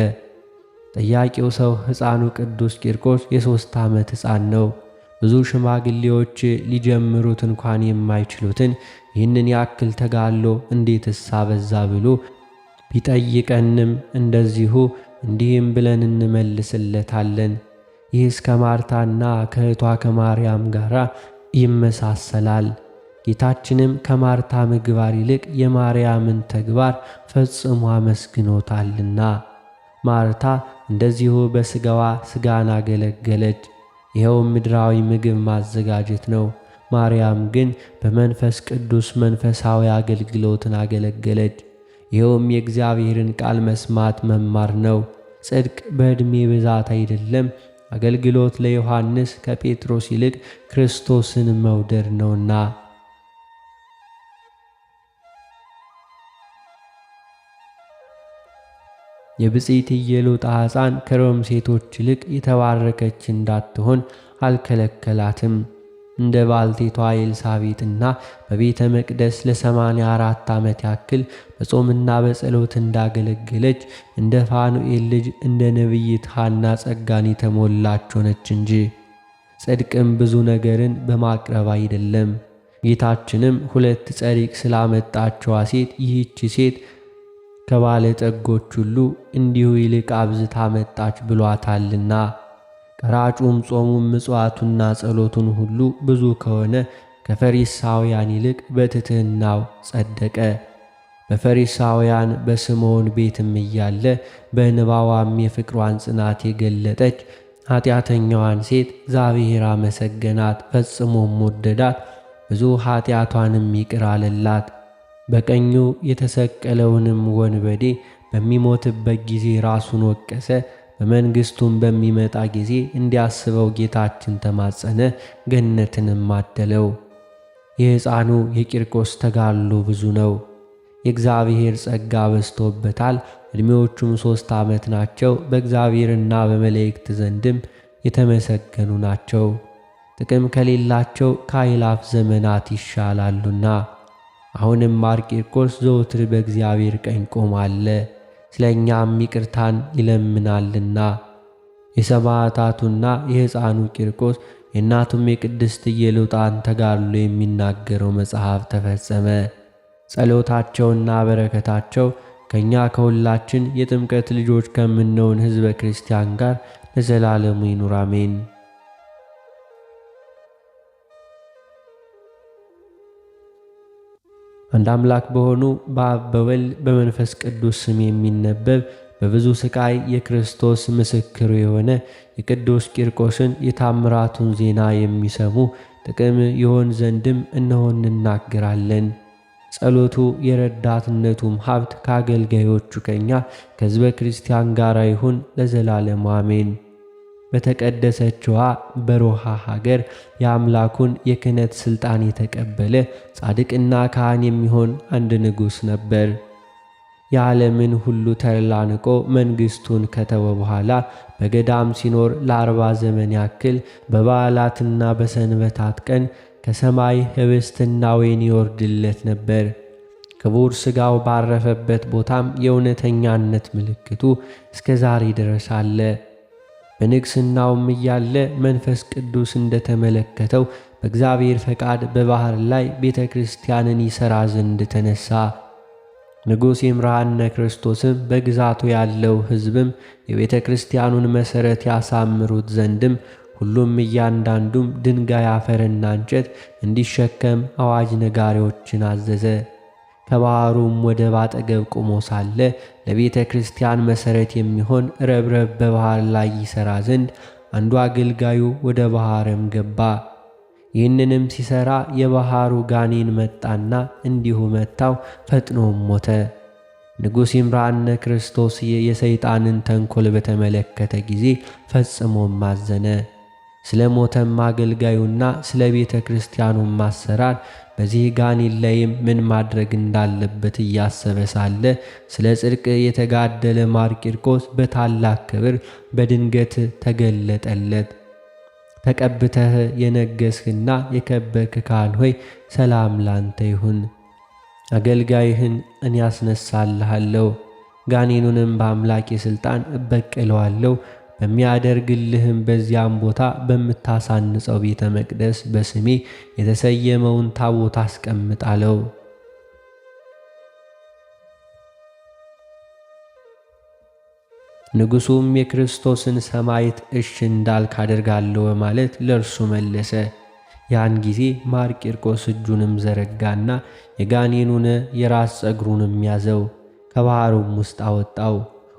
ጠያቂው ሰው ሕፃኑ ቅዱስ ቂርቆስ የ3 ዓመት ሕፃን ነው። ብዙ ሽማግሌዎች ሊጀምሩት እንኳን የማይችሉትን ይህንን ያክል ተጋድሎ እንዴትስ አበዛ ብሎ ቢጠይቀንም እንደዚሁ እንዲህም ብለን እንመልስለታለን። ይህስ ከማርታና ከእህቷ ከማርያም ጋር ይመሳሰላል። ጌታችንም ከማርታ ምግባር ይልቅ የማርያምን ተግባር ፈጽሞ አመስግኖታልና። ማርታ እንደዚሁ በሥጋዋ ሥጋን አገለገለች፣ ይኸውም ምድራዊ ምግብ ማዘጋጀት ነው። ማርያም ግን በመንፈስ ቅዱስ መንፈሳዊ አገልግሎትን አገለገለች፣ ይኸውም የእግዚአብሔርን ቃል መስማት መማር ነው። ጽድቅ በዕድሜ ብዛት አይደለም። አገልግሎት ለዮሐንስ ከጴጥሮስ ይልቅ ክርስቶስን መውደድ ነውና። የብፅዕት ኢየሉጣ ሕፃን ከሮም ሴቶች ይልቅ የተባረከች እንዳትሆን አልከለከላትም። እንደ ባልቴቷ ኤልሳቤጥና በቤተ መቅደስ ለ84 ዓመት ያክል በጾምና በጸሎት እንዳገለገለች እንደ ፋኑኤል ልጅ እንደ ነቢይት ሐና ጸጋን የተሞላች ሆነች እንጂ። ጽድቅም ብዙ ነገርን በማቅረብ አይደለም። ጌታችንም 2 ጸሪቅ ስላመጣችዋ ሴት ይህች ሴት ከባለ ጠጎች ሁሉ እንዲሁ ይልቅ አብዝታ መጣች ብሏታልና። ቀራጩም ጾሙም ምጽዋቱና ጸሎቱን ሁሉ ብዙ ከሆነ ከፈሪሳውያን ይልቅ በትሕትናው ጸደቀ። በፈሪሳውያን በስምዖን ቤትም እያለ በእንባዋም የፍቅሯን ጽናት የገለጠች ኃጢአተኛዋን ሴት እግዚአብሔር አመሰገናት፣ ፈጽሞም ወደዳት፣ ብዙ ኃጢአቷንም ይቅር አለላት። በቀኙ የተሰቀለውንም ወንበዴ በሚሞትበት ጊዜ ራሱን ወቀሰ። በመንግሥቱም በሚመጣ ጊዜ እንዲያስበው ጌታችን ተማጸነ፣ ገነትንም አደለው። የሕፃኑ የቂርቆስ ተጋድሎ ብዙ ነው። የእግዚአብሔር ጸጋ በዝቶበታል። ዕድሜዎቹም 3 ዓመት ናቸው። በእግዚአብሔርና በመላእክት ዘንድም የተመሰገኑ ናቸው። ጥቅም ከሌላቸው ከአእላፍ ዘመናት ይሻላሉና። አሁንም ማርቂርቆስ ዘወትር በእግዚአብሔር ቀኝ ቆማለ፣ ስለ እኛም ይቅርታን ይለምናልና። የሰማዕታቱና የሕፃኑ ቂርቆስ የእናቱም የቅድስት ኢየሉጣን ተጋድሎ የሚናገረው መጽሐፍ ተፈጸመ። ጸሎታቸውና በረከታቸው ከእኛ ከሁላችን የጥምቀት ልጆች ከምንሆን ሕዝበ ክርስቲያን ጋር ለዘላለሙ ይኑር አሜን። አንድ አምላክ በሆኑ በአብ በወልድ በመንፈስ ቅዱስ ስም የሚነበብ በብዙ ሥቃይ የክርስቶስ ምስክሩ የሆነ የቅዱስ ቂርቆስን የታምራቱን ዜና የሚሰሙ ጥቅም ይሆን ዘንድም እነሆ እንናገራለን። ጸሎቱ የረዳትነቱም ሀብት ከአገልጋዮቹ ከኛ ከሕዝበ ክርስቲያን ጋር ይሁን ለዘላለሙ አሜን። በተቀደሰችዋ በሮሃ ሀገር የአምላኩን የክህነት ሥልጣን የተቀበለ ጻድቅና ካህን የሚሆን አንድ ንጉሥ ነበር። የዓለምን ሁሉ ተድላ ንቆ መንግሥቱን ከተወ በኋላ በገዳም ሲኖር ለ40 ዘመን ያክል በበዓላትና በሰንበታት ቀን ከሰማይ ኅብስትና ወይን ይወርድለት ነበር። ክቡር ሥጋው ባረፈበት ቦታም የእውነተኛነት ምልክቱ እስከ ዛሬ ድረስ አለ። በንግሥናውም እያለ መንፈስ ቅዱስ እንደተመለከተው በእግዚአብሔር ፈቃድ በባሕር ላይ ቤተ ክርስቲያንን ይሠራ ዘንድ ተነሣ። ንጉሥ ይምርሃነ ክርስቶስም በግዛቱ ያለው ሕዝብም የቤተ ክርስቲያኑን መሠረት ያሳምሩት ዘንድም ሁሉም እያንዳንዱም ድንጋይ አፈርና እንጨት እንዲሸከም አዋጅ ነጋሪዎችን አዘዘ። ከባሕሩም ወደብ አጠገብ ቆሞ ሳለ ለቤተ ክርስቲያን መሠረት የሚሆን ረብረብ በባሕር ላይ ይሠራ ዘንድ አንዱ አገልጋዩ ወደ ባሕርም ገባ። ይህንንም ሲሠራ የባሕሩ ጋኔን መጣና እንዲሁ መታው፣ ፈጥኖም ሞተ። ንጉሥ ይምርሃነ ክርስቶስ የሰይጣንን ተንኰል በተመለከተ ጊዜ ፈጽሞም አዘነ። ስለ ሞተም አገልጋዩና ስለ ቤተ ክርስቲያኑም ማሰራር በዚህ ጋኔን ላይም ምን ማድረግ እንዳለበት እያሰበ ሳለ ስለ ጽድቅ የተጋደለ ማርቂርቆስ በታላቅ ክብር በድንገት ተገለጠለት። ተቀብተህ የነገሥህና የከበርክ ካህን ሆይ ሰላም ላንተ ይሁን። አገልጋይህን እኔ ያስነሳልሃለሁ፣ ጋኔኑንም በአምላኬ ሥልጣን እበቀለዋለሁ። በሚያደርግልህም በዚያም ቦታ በምታሳንጸው ቤተ መቅደስ በስሜ የተሰየመውን ታቦት አስቀምጣለው። ንጉሡም የክርስቶስን ሰማዕት እሺ እንዳልክ አደርጋለሁ በማለት ለእርሱ መለሰ። ያን ጊዜ ማርቂርቆስ እጁንም ዘረጋና የጋኔኑን የራስ ጸጉሩንም ያዘው፣ ከባሕሩም ውስጥ አወጣው።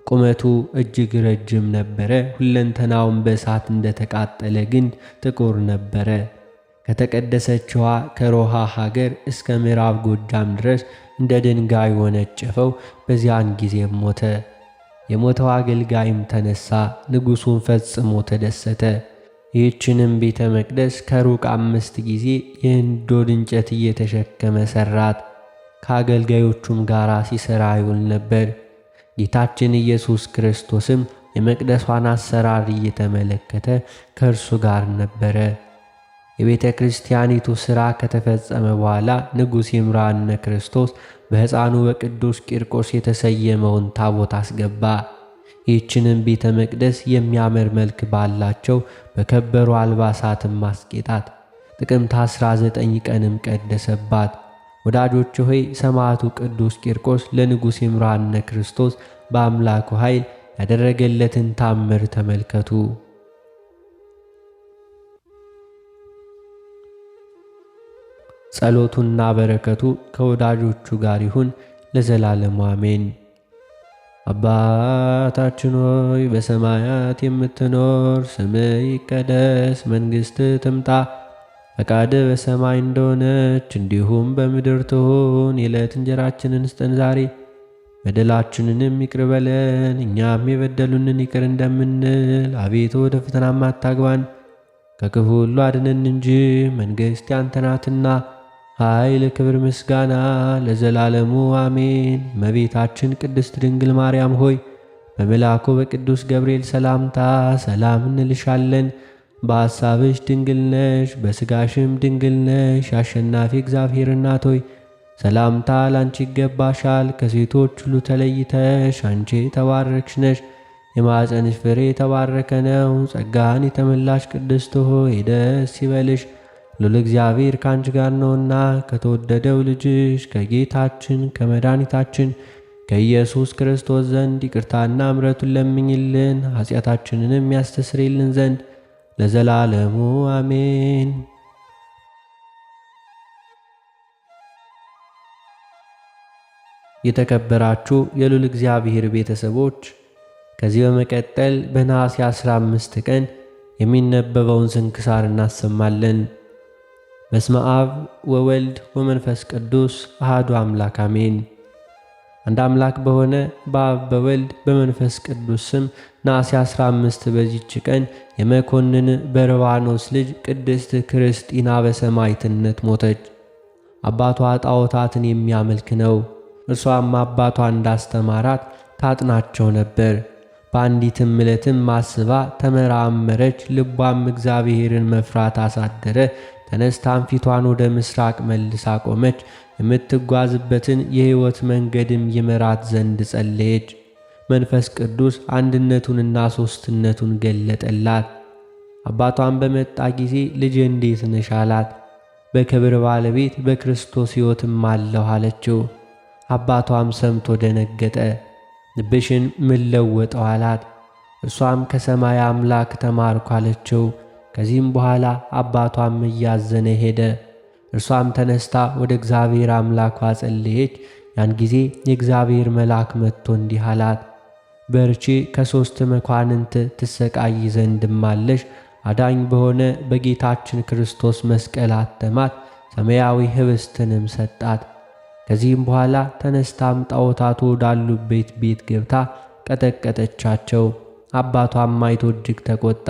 ቁመቱ እጅግ ረጅም ነበረ። ሁለንተናውም በእሳት እንደተቃጠለ ግንድ ጥቁር ነበረ። ከተቀደሰችዋ ከሮሃ ሀገር እስከ ምዕራብ ጎጃም ድረስ እንደ ድንጋይ ወነጨፈው። በዚያን ጊዜም ሞተ። የሞተው አገልጋይም ተነሣ፣ ንጉሡን ፈጽሞ ተደሰተ። ይህችንም ቤተ መቅደስ ከሩቅ 5 ጊዜ የእንዶድ እንጨት እየተሸከመ ሠራት። ከአገልጋዮቹም ጋር ሲሠራ ይውል ነበር። ጌታችን ኢየሱስ ክርስቶስም የመቅደሷን አሰራር እየተመለከተ ከእርሱ ጋር ነበረ። የቤተ ክርስቲያኒቱ ሥራ ከተፈጸመ በኋላ ንጉሥ ይምርሃነ ክርስቶስ በሕፃኑ በቅዱስ ቂርቆስ የተሰየመውን ታቦት አስገባ። ይህችንም ቤተ መቅደስ የሚያምር መልክ ባላቸው በከበሩ አልባሳትም አስጌጣት። ጥቅምት 19 ቀንም ቀደሰባት። ወዳጆች ሆይ ሰማዕቱ ቅዱስ ቂርቆስ ለንጉሥ ይምርሃነ ክርስቶስ በአምላኩ ኃይል ያደረገለትን ታምር ተመልከቱ። ጸሎቱና በረከቱ ከወዳጆቹ ጋር ይሁን ለዘላለሙ አሜን። አባታችን ሆይ በሰማያት የምትኖር፣ ስምህ ይቀደስ፣ መንግሥትህ ትምጣ፣ ፈቃድህ በሰማይ እንደሆነች እንዲሁም በምድር ትሁን። የዕለት እንጀራችንን ስጠን ዛሬ፣ በደላችንንም ይቅር በለን እኛም የበደሉንን ይቅር እንደምንል። አቤቱ ወደ ፈተናም አታግባን ከክፉ ሁሉ አድነን እንጂ መንግሥት ያንተ ናትና፣ ኃይል፣ ክብር፣ ምስጋና ለዘላለሙ አሜን። እመቤታችን ቅድስት ድንግል ማርያም ሆይ በመልአኩ በቅዱስ ገብርኤል ሰላምታ ሰላም እንልሻለን። በሐሳብሽ ድንግል ነሽ፣ በሥጋሽም ድንግል ነሽ። አሸናፊ እግዚአብሔር እናት ሆይ ሰላምታ ላንቺ ይገባሻል። ከሴቶች ሁሉ ተለይተሽ አንቺ የተባረክሽ ነሽ፣ የማኅፀንሽ ፍሬ የተባረከ ነው። ጸጋን የተመላሽ ቅድስት ሆይ ደስ ይበልሽ፣ ሉል እግዚአብሔር ካንቺ ጋር ነውና ከተወደደው ልጅሽ ከጌታችን ከመድኃኒታችን ከኢየሱስ ክርስቶስ ዘንድ ይቅርታና ምሕረቱን ለምኝልን ኃጢአታችንንም ያስተሰርይልን ዘንድ ለዘላለሙ አሜን። የተከበራችሁ የሉል እግዚአብሔር ቤተሰቦች ከዚህ በመቀጠል በነሐሴ 15 ቀን የሚነበበውን ስንክሳር እናሰማለን። በስመ አብ ወወልድ ወመንፈስ ቅዱስ አሐዱ አምላክ አሜን። አንድ አምላክ በሆነ በአብ በወልድ በመንፈስ ቅዱስ ስም ነሐሴ 15 በዚች ቀን የመኮንን በርባኖስ ልጅ ቅድስት ክርስቲና በሰማዕትነት ሞተች። አባቷ ጣዖታትን የሚያመልክ ነው። እርሷም አባቷ እንዳስተማራት ታጥናቸው ነበር። በአንዲትም ዕለትም አስባ ተመራመረች። ልቧም እግዚአብሔርን መፍራት አሳደረ። ተነስታም ፊቷን ወደ ምስራቅ መልሳ ቆመች። የምትጓዝበትን የሕይወት መንገድም ይመራት ዘንድ ጸለየች። መንፈስ ቅዱስ አንድነቱንና ሦስትነቱን ገለጠላት። አባቷን በመጣ ጊዜ ልጄ እንዴት ነሽ አላት። በክብር ባለቤት በክርስቶስ ሕይወትም አለሁ አለችው። አባቷም ሰምቶ ደነገጠ። ልብሽን ምን ለወጠው አላት። እርሷም ከሰማይ አምላክ ተማርኩ አለችው። ከዚህም በኋላ አባቷም እያዘነ ሄደ። እርሷም ተነስታ ወደ እግዚአብሔር አምላኳ ጸለየች። ያን ጊዜ የእግዚአብሔር መልአክ መጥቶ እንዲህ አላት፣ በርቺ፣ ከሦስት መኳንንት ትሰቃይ ዘንድም አለሽ። አዳኝ በሆነ በጌታችን ክርስቶስ መስቀል አተማት፣ ሰማያዊ ኅብስትንም ሰጣት። ከዚህም በኋላ ተነስታም ጣዖታቱ ወዳሉበት ቤት ገብታ ቀጠቀጠቻቸው። አባቷም አይቶ እጅግ ተቆጣ።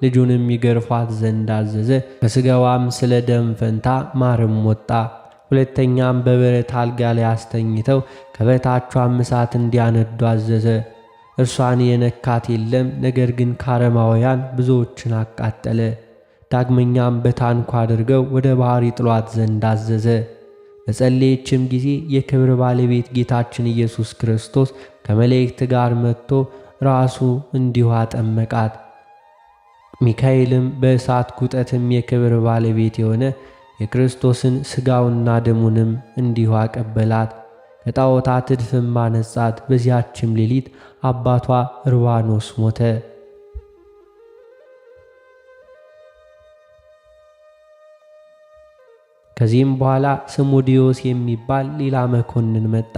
ልጁንም ይገርፏት ዘንድ አዘዘ። በሥጋዋም ስለ ደም ፈንታ ማርም ወጣ። ሁለተኛም በበረት አልጋ ላይ አስተኝተው ከበታቿም እሳት እንዲያነዱ አዘዘ። እርሷን የነካት የለም፣ ነገር ግን ከአረማውያን ብዙዎችን አቃጠለ። ዳግመኛም በታንኳ አድርገው ወደ ባሕር ይጥሏት ዘንድ አዘዘ። በጸለየችም ጊዜ የክብር ባለቤት ጌታችን ኢየሱስ ክርስቶስ ከመላእክት ጋር መጥቶ ራሱ እንዲሁ አጠመቃት። ሚካኤልም በእሳት ጉጠትም የክብር ባለቤት የሆነ የክርስቶስን ሥጋውና ደሙንም እንዲሁ አቀበላት። ከጣዖታት እድፍም አነጻት። በዚያችም ሌሊት አባቷ ርባኖስ ሞተ። ከዚህም በኋላ ስሙ ዲዮስ የሚባል ሌላ መኮንን መጣ።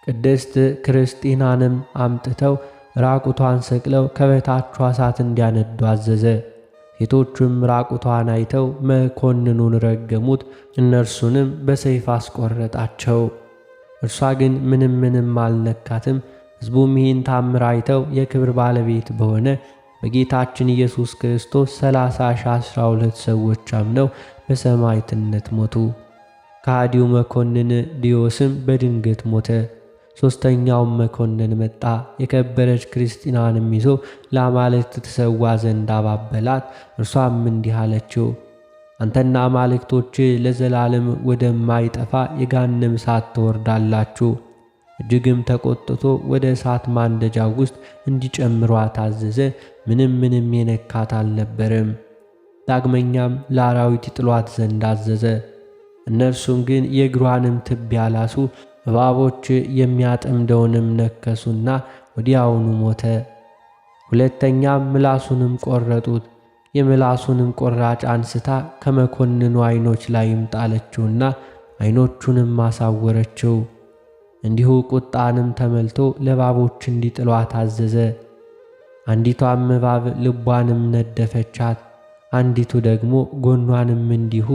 ቅድስት ክርስቲናንም አምጥተው ራቁቷን ሰቅለው ከበታቿ እሳት እንዲያነዱ አዘዘ። ሴቶቹም ራቁቷን አይተው መኮንኑን ረገሙት፣ እነርሱንም በሰይፍ አስቆረጣቸው። እርሷ ግን ምንም አልነካትም። ሕዝቡም ይህን ታምር አይተው የክብር ባለቤት በሆነ በጌታችን ኢየሱስ ክርስቶስ 30,012 ሰዎች አምነው በሰማዕትነት ሞቱ። ከሃዲው መኮንን ዲዮስም በድንገት ሞተ። ሦስተኛውም መኮንን መጣ። የከበረች ክርስቲናንም ይዞ ለአማልክት ትሰዋ ዘንድ አባበላት። እርሷም እንዲህ አለችው፣ አንተና አማልክቶች ለዘላለም ወደማይጠፋ የገሃነም እሳት ትወርዳላችሁ። እጅግም ተቆጥቶ ወደ እሳት ማንደጃው ውስጥ እንዲጨምሯት አዘዘ። ምንም የነካት አልነበረም። ዳግመኛም ለአራዊት ይጥሏት ዘንድ አዘዘ። እነርሱም ግን የእግሯንም ትቢያ ላሱ። እባቦች የሚያጠምደውንም ነከሱና ወዲያውኑ ሞተ። ሁለተኛም ምላሱንም ቆረጡት። የምላሱንም ቆራጭ አንስታ ከመኮንኑ ዓይኖች ላይም ጣለችውና ዓይኖቹንም አሳወረችው። እንዲሁ ቁጣንም ተመልቶ ለእባቦች እንዲጥሏት አዘዘ። አንዲቷም እባብ ልቧንም ነደፈቻት፣ አንዲቱ ደግሞ ጎኗንም እንዲሁ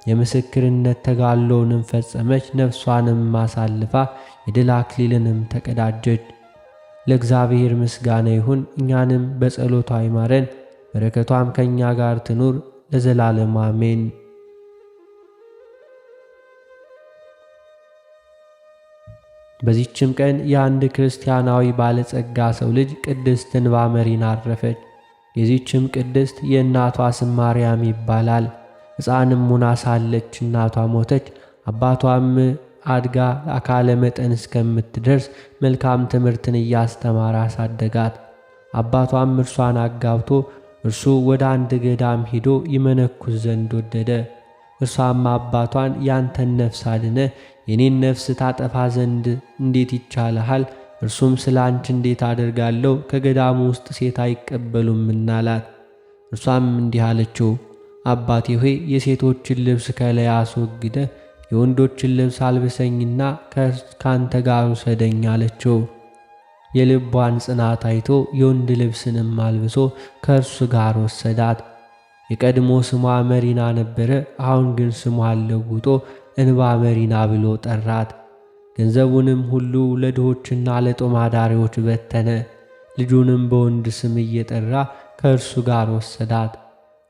የምስክርነት ተጋድሎውንም ፈጸመች። ነፍሷንም አሳልፋ የድል አክሊልንም ተቀዳጀች። ለእግዚአብሔር ምስጋና ይሁን፣ እኛንም በጸሎቷ ይማረን፣ በረከቷም ከእኛ ጋር ትኑር ለዘላለም አሜን። በዚህችም ቀን የአንድ ክርስቲያናዊ ባለጸጋ ሰው ልጅ ቅድስት እንባ መሪና አረፈች። የዚህችም ቅድስት የእናቷ ስም ማርያም ይባላል። ሕፃንም ሆና ሳለች እናቷ ሞተች። አባቷም አድጋ አካለ መጠን እስከምትደርስ መልካም ትምህርትን እያስተማረ አሳደጋት። አባቷም እርሷን አጋብቶ እርሱ ወደ አንድ ገዳም ሂዶ ይመነኩስ ዘንድ ወደደ። እርሷም አባቷን ያንተን ነፍስ አድነ የኔን ነፍስ ታጠፋ ዘንድ እንዴት ይቻልሃል? እርሱም ስለ አንቺ እንዴት አደርጋለሁ? ከገዳሙ ውስጥ ሴት አይቀበሉምና አላት። እርሷም እንዲህ አለችው፣ አባቴ ሆይ የሴቶችን ልብስ ከላይ አስወግደ የወንዶችን ልብስ አልብሰኝና ካንተ ጋር ውሰደኝ አለችው። የልቧን ጽናት አይቶ የወንድ ልብስንም አልብሶ ከእርሱ ጋር ወሰዳት። የቀድሞ ስሟ መሪና ነበረ። አሁን ግን ስሟን ለውጦ እንባ መሪና ብሎ ጠራት። ገንዘቡንም ሁሉ ለድሆችና ለጦም አዳሪዎች በተነ። ልጁንም በወንድ ስም እየጠራ ከእርሱ ጋር ወሰዳት።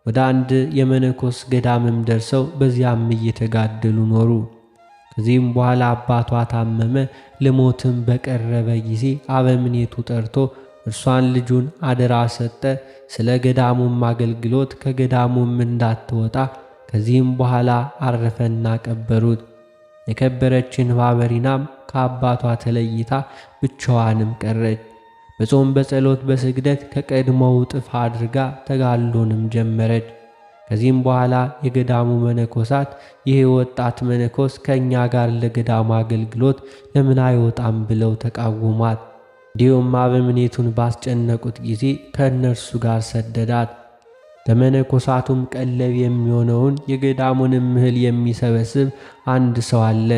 ወደ አንድ የመነኮስ ገዳምም ደርሰው በዚያም እየተጋደሉ ኖሩ። ከዚህም በኋላ አባቷ ታመመ። ለሞትም በቀረበ ጊዜ አበምኔቱ ጠርቶ እርሷን ልጁን አደራ ሰጠ። ስለ ገዳሙም አገልግሎት ከገዳሙም እንዳትወጣ። ከዚህም በኋላ አረፈና ቀበሩት። የከበረች እንባ መሪናም ከአባቷ ተለይታ ብቻዋንም ቀረች። በጾም በጸሎት በስግደት ከቀድሞው እጥፍ አድርጋ ተጋድሎንም ጀመረች። ከዚህም በኋላ የገዳሙ መነኮሳት ይህ ወጣት መነኮስ ከእኛ ጋር ለገዳሙ አገልግሎት ለምን አይወጣም ብለው ተቃወሟት። እንዲሁም አበምኔቱን ባስጨነቁት ጊዜ ከእነርሱ ጋር ሰደዳት። ለመነኮሳቱም ቀለብ የሚሆነውን የገዳሙንም እህል የሚሰበስብ አንድ ሰው አለ።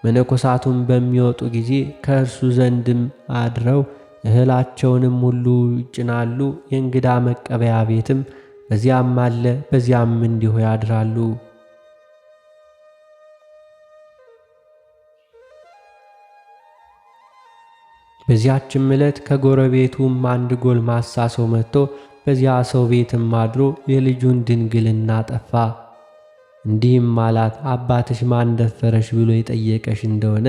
መነኮሳቱም በሚወጡ ጊዜ ከእርሱ ዘንድም አድረው እህላቸውንም ሁሉ ይጭናሉ። የእንግዳ መቀበያ ቤትም በዚያም አለ፣ በዚያም እንዲሁ ያድራሉ። በዚያችም ዕለት ከጎረቤቱም አንድ ጎልማሳ ሰው መጥቶ በዚያ ሰው ቤትም አድሮ የልጁን ድንግልና ጠፋ። እንዲህም አላት፣ አባትሽ ማን ደፈረሽ ብሎ የጠየቀሽ እንደሆነ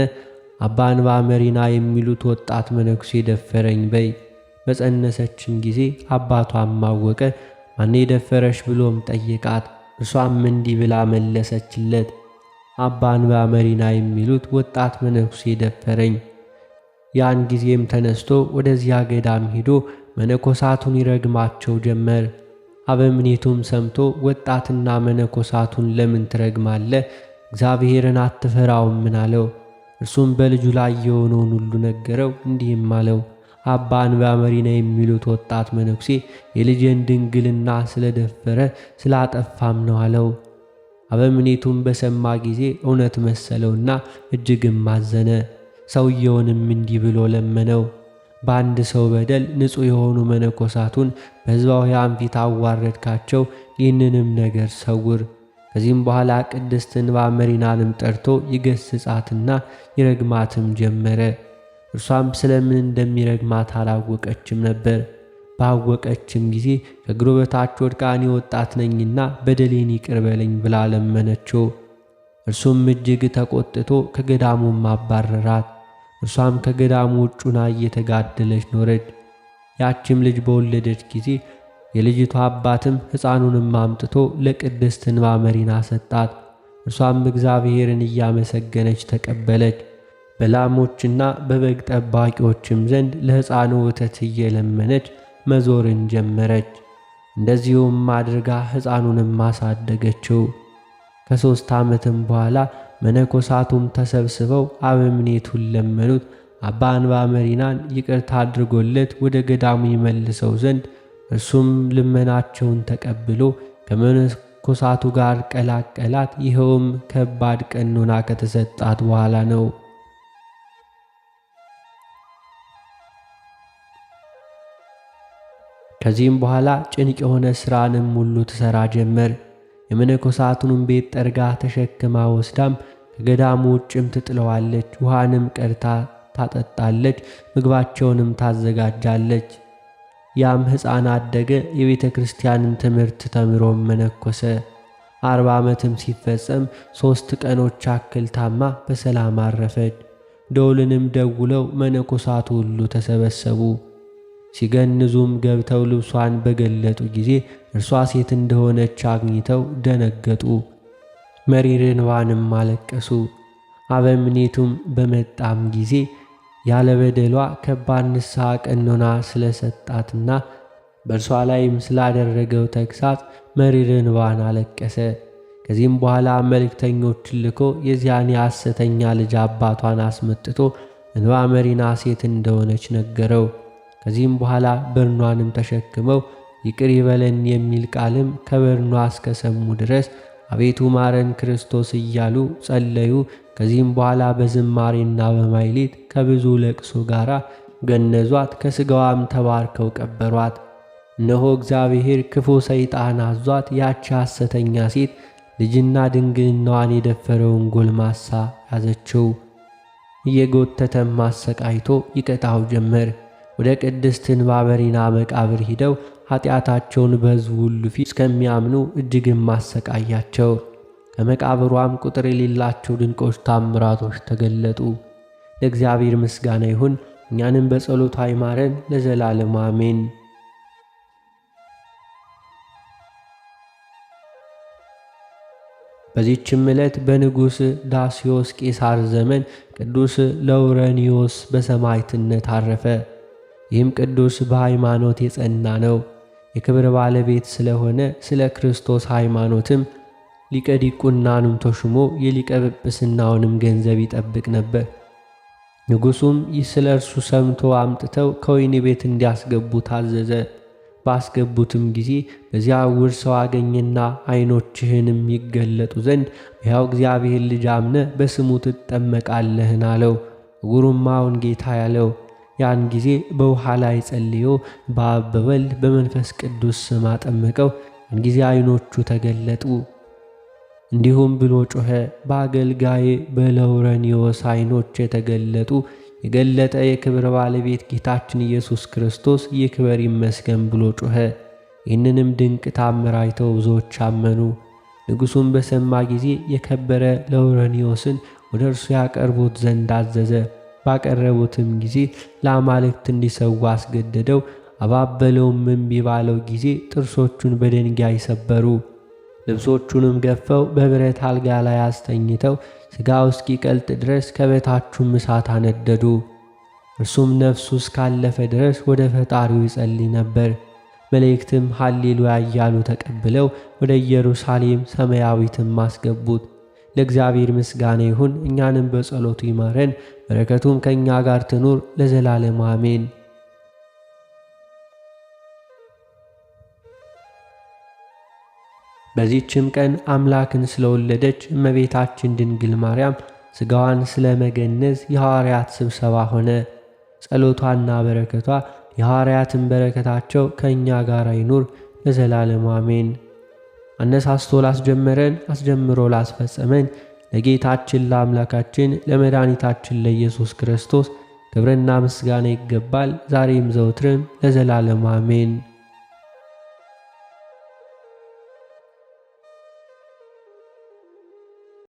አባ እንባ መሪና የሚሉት ወጣት መነኩሴ ደፈረኝ በይ። በጸነሰችም ጊዜ አባቷም አወቀ። ማን የደፈረሽ ብሎም ጠየቃት። እርሷም እንዲህ ብላ መለሰችለት፣ አባ እንባ መሪና የሚሉት ወጣት መነኩሴ ደፈረኝ። ያን ጊዜም ተነስቶ ወደዚያ ገዳም ሄዶ መነኮሳቱን ይረግማቸው ጀመር። አበምኔቱም ሰምቶ ወጣትና መነኮሳቱን ለምን ትረግማለህ? እግዚአብሔርን አትፈራውም? ምን አለው። እርሱም በልጁ ላይ የሆነውን ሁሉ ነገረው። እንዲህም አለው፣ አባ እንባ መሪና የሚሉት ወጣት መነኩሴ የልጄን ድንግልና ስለደፈረ ስላጠፋም ነው አለው። አበምኔቱም በሰማ ጊዜ እውነት መሰለውና እጅግም አዘነ። ሰውየውንም እንዲህ ብሎ ለመነው፣ በአንድ ሰው በደል ንጹሕ የሆኑ መነኮሳቱን በሕዝባውያን ፊት አዋረድካቸው፣ ይህንንም ነገር ሰውር። ከዚህም በኋላ ቅድስት እንባ መሪናንም ጠርቶ ይገስጻትና ይረግማትም ጀመረ። እርሷም ስለምን እንደሚረግማት አላወቀችም ነበር። ባወቀችም ጊዜ ከእግሩ በታች ወድቃ እኔ ወጣት ነኝና በደሌን ይቅር በለኝ ብላ ለመነችው። እርሱም እጅግ ተቆጥቶ ከገዳሙም አባረራት። እርሷም ከገዳሙ ውጭ ሆና እየተጋደለች ኖረች። ያችም ልጅ በወለደች ጊዜ የልጅቷ አባትም ሕፃኑንም አምጥቶ ለቅድስት እንባ መሪና ሰጣት። እርሷም እግዚአብሔርን እያመሰገነች ተቀበለች። በላሞችና በበግ ጠባቂዎችም ዘንድ ለሕፃኑ ወተት እየለመነች መዞርን ጀመረች። እንደዚሁም አድርጋ ሕፃኑንም አሳደገችው። ከ3 ዓመትም በኋላ መነኮሳቱም ተሰብስበው አበምኔቱን ለመኑት። አባ እንባ መሪናን ይቅርታ አድርጎለት ወደ ገዳሙ ይመልሰው ዘንድ። እርሱም ልመናቸውን ተቀብሎ ከመነኮሳቱ ጋር ቀላቀላት። ይኸውም ከባድ ቀኖና ከተሰጣት በኋላ ነው። ከዚህም በኋላ ጭንቅ የሆነ ሥራንም ሁሉ ትሠራ ጀመር። የመነኮሳቱንም ቤት ጠርጋ ተሸክማ ወስዳም ከገዳሙ ውጭም ትጥለዋለች። ውሃንም ቀድታ ታጠጣለች፣ ምግባቸውንም ታዘጋጃለች። ያም ሕፃን አደገ፣ የቤተ ክርስቲያንን ትምህርት ተምሮም መነኮሰ። 40 ዓመትም ሲፈጸም 3 ቀኖች አክል ታማ በሰላም አረፈች። ደውልንም ደውለው መነኮሳቱ ሁሉ ተሰበሰቡ። ሲገንዙም ገብተው ልብሷን በገለጡ ጊዜ እርሷ ሴት እንደሆነች አግኝተው ደነገጡ፣ መሪር እንባንም አለቀሱ። አበምኔቱም በመጣም ጊዜ ያለ በደሏ ከባድ ንስሐ ቀኖና ስለሰጣትና በእርሷ ላይም ስላደረገው ተግሣጽ መሪር እንባን አለቀሰ። ከዚህም በኋላ መልእክተኞችን ልኮ የዚያን የሐሰተኛ ልጅ አባቷን አስመጥቶ እንባ መሪና ሴት እንደሆነች ነገረው። ከዚህም በኋላ በርኗንም ተሸክመው ይቅር ይበለን የሚል ቃልም ከበርኗ እስከሰሙ ድረስ አቤቱ ማረን ክርስቶስ እያሉ ጸለዩ። ከዚህም በኋላ በዝማሬና በማይሌት ከብዙ ለቅሶ ጋር ገነዟት፣ ከሥጋዋም ተባርከው ቀበሯት። እነሆ እግዚአብሔር ክፉ ሰይጣን አዟት ያቺ ሐሰተኛ ሴት ልጅና ድንግልናዋን የደፈረውን ጎልማሳ ያዘችው። እየጎተተም አሰቃይቶ ይቀጣው ጀመር። ወደ ቅድስት እንባ መሪና መቃብር ሂደው ኃጢአታቸውን በሕዝቡ ሁሉ ፊት እስከሚያምኑ እጅግም አሰቃያቸው። ከመቃብሯም ቁጥር የሌላቸው ድንቆች ታምራቶች ተገለጡ። ለእግዚአብሔር ምስጋና ይሁን፣ እኛንም በጸሎቷ ይማረን ለዘላለሙ አሜን። በዚህችም ዕለት በንጉሥ ዳስዮስ ቄሳር ዘመን ቅዱስ ለውረኒዮስ በሰማዕትነት አረፈ። ይህም ቅዱስ በሃይማኖት የጸና ነው። የክብር ባለቤት ስለሆነ ስለ ክርስቶስ ሃይማኖትም ሊቀ ዲቁናንም ተሹሞ የሊቀ ጵጵስናውንም ገንዘብ ይጠብቅ ነበር። ንጉሡም ይህ ስለ እርሱ ሰምቶ አምጥተው ከወህኒ ቤት እንዲያስገቡ ታዘዘ። ባስገቡትም ጊዜ በዚያ ዕውር ሰው አገኘና ዓይኖችህንም ይገለጡ ዘንድ ሕያው እግዚአብሔር ልጅ አምነ በስሙ ትጠመቃለህን አለው። ዕውሩም አዎን ጌታ ያለው። ያን ጊዜ በውሃ ላይ ጸልዮ በአብ በወልድ በመንፈስ ቅዱስ ስም አጠመቀው። ያን ጊዜ ዓይኖቹ ተገለጡ። እንዲሁም ብሎ ጮኸ፣ በአገልጋዬ በለውረኒዮስ ዓይኖች የተገለጡ የገለጠ የክብር ባለቤት ጌታችን ኢየሱስ ክርስቶስ ይክበር ይመስገን ብሎ ጮኸ። ይህንንም ድንቅ ታምር አይተው ብዙዎች አመኑ። ንጉሡም በሰማ ጊዜ የከበረ ለውረኒዮስን ወደ እርሱ ያቀርቡት ዘንድ አዘዘ። ባቀረቡትም ጊዜ ለአማልክት እንዲሰዋ አስገደደው። አባበለውም እምቢ ባለው ጊዜ ጥርሶቹን በድንጋይ ሰበሩ። ልብሶቹንም ገፈው በብረት አልጋ ላይ አስተኝተው ሥጋው እስኪቀልጥ ድረስ ከበታቹም እሳት አነደዱ። እርሱም ነፍሱ እስካለፈ ድረስ ወደ ፈጣሪው ይጸልይ ነበር። መላእክትም ሃሌሉያ እያሉ ተቀብለው ወደ ኢየሩሳሌም ሰማያዊትም አስገቡት። ለእግዚአብሔር ምስጋና ይሁን፣ እኛንም በጸሎቱ ይማረን፣ በረከቱም ከእኛ ጋር ትኑር ለዘላለም አሜን። በዚህችም ቀን አምላክን ስለወለደች እመቤታችን ድንግል ማርያም ሥጋዋን ስለ መገነዝ የሐዋርያት ስብሰባ ሆነ። ጸሎቷና በረከቷ የሐዋርያትን በረከታቸው ከእኛ ጋር ይኑር ለዘላለሙ አሜን። አነሳስቶ ላስጀመረን አስጀምሮ ላስፈጸመን ለጌታችን ለአምላካችን ለመድኃኒታችን ለኢየሱስ ክርስቶስ ክብርና ምስጋና ይገባል፣ ዛሬም ዘውትርም ለዘላለሙ አሜን።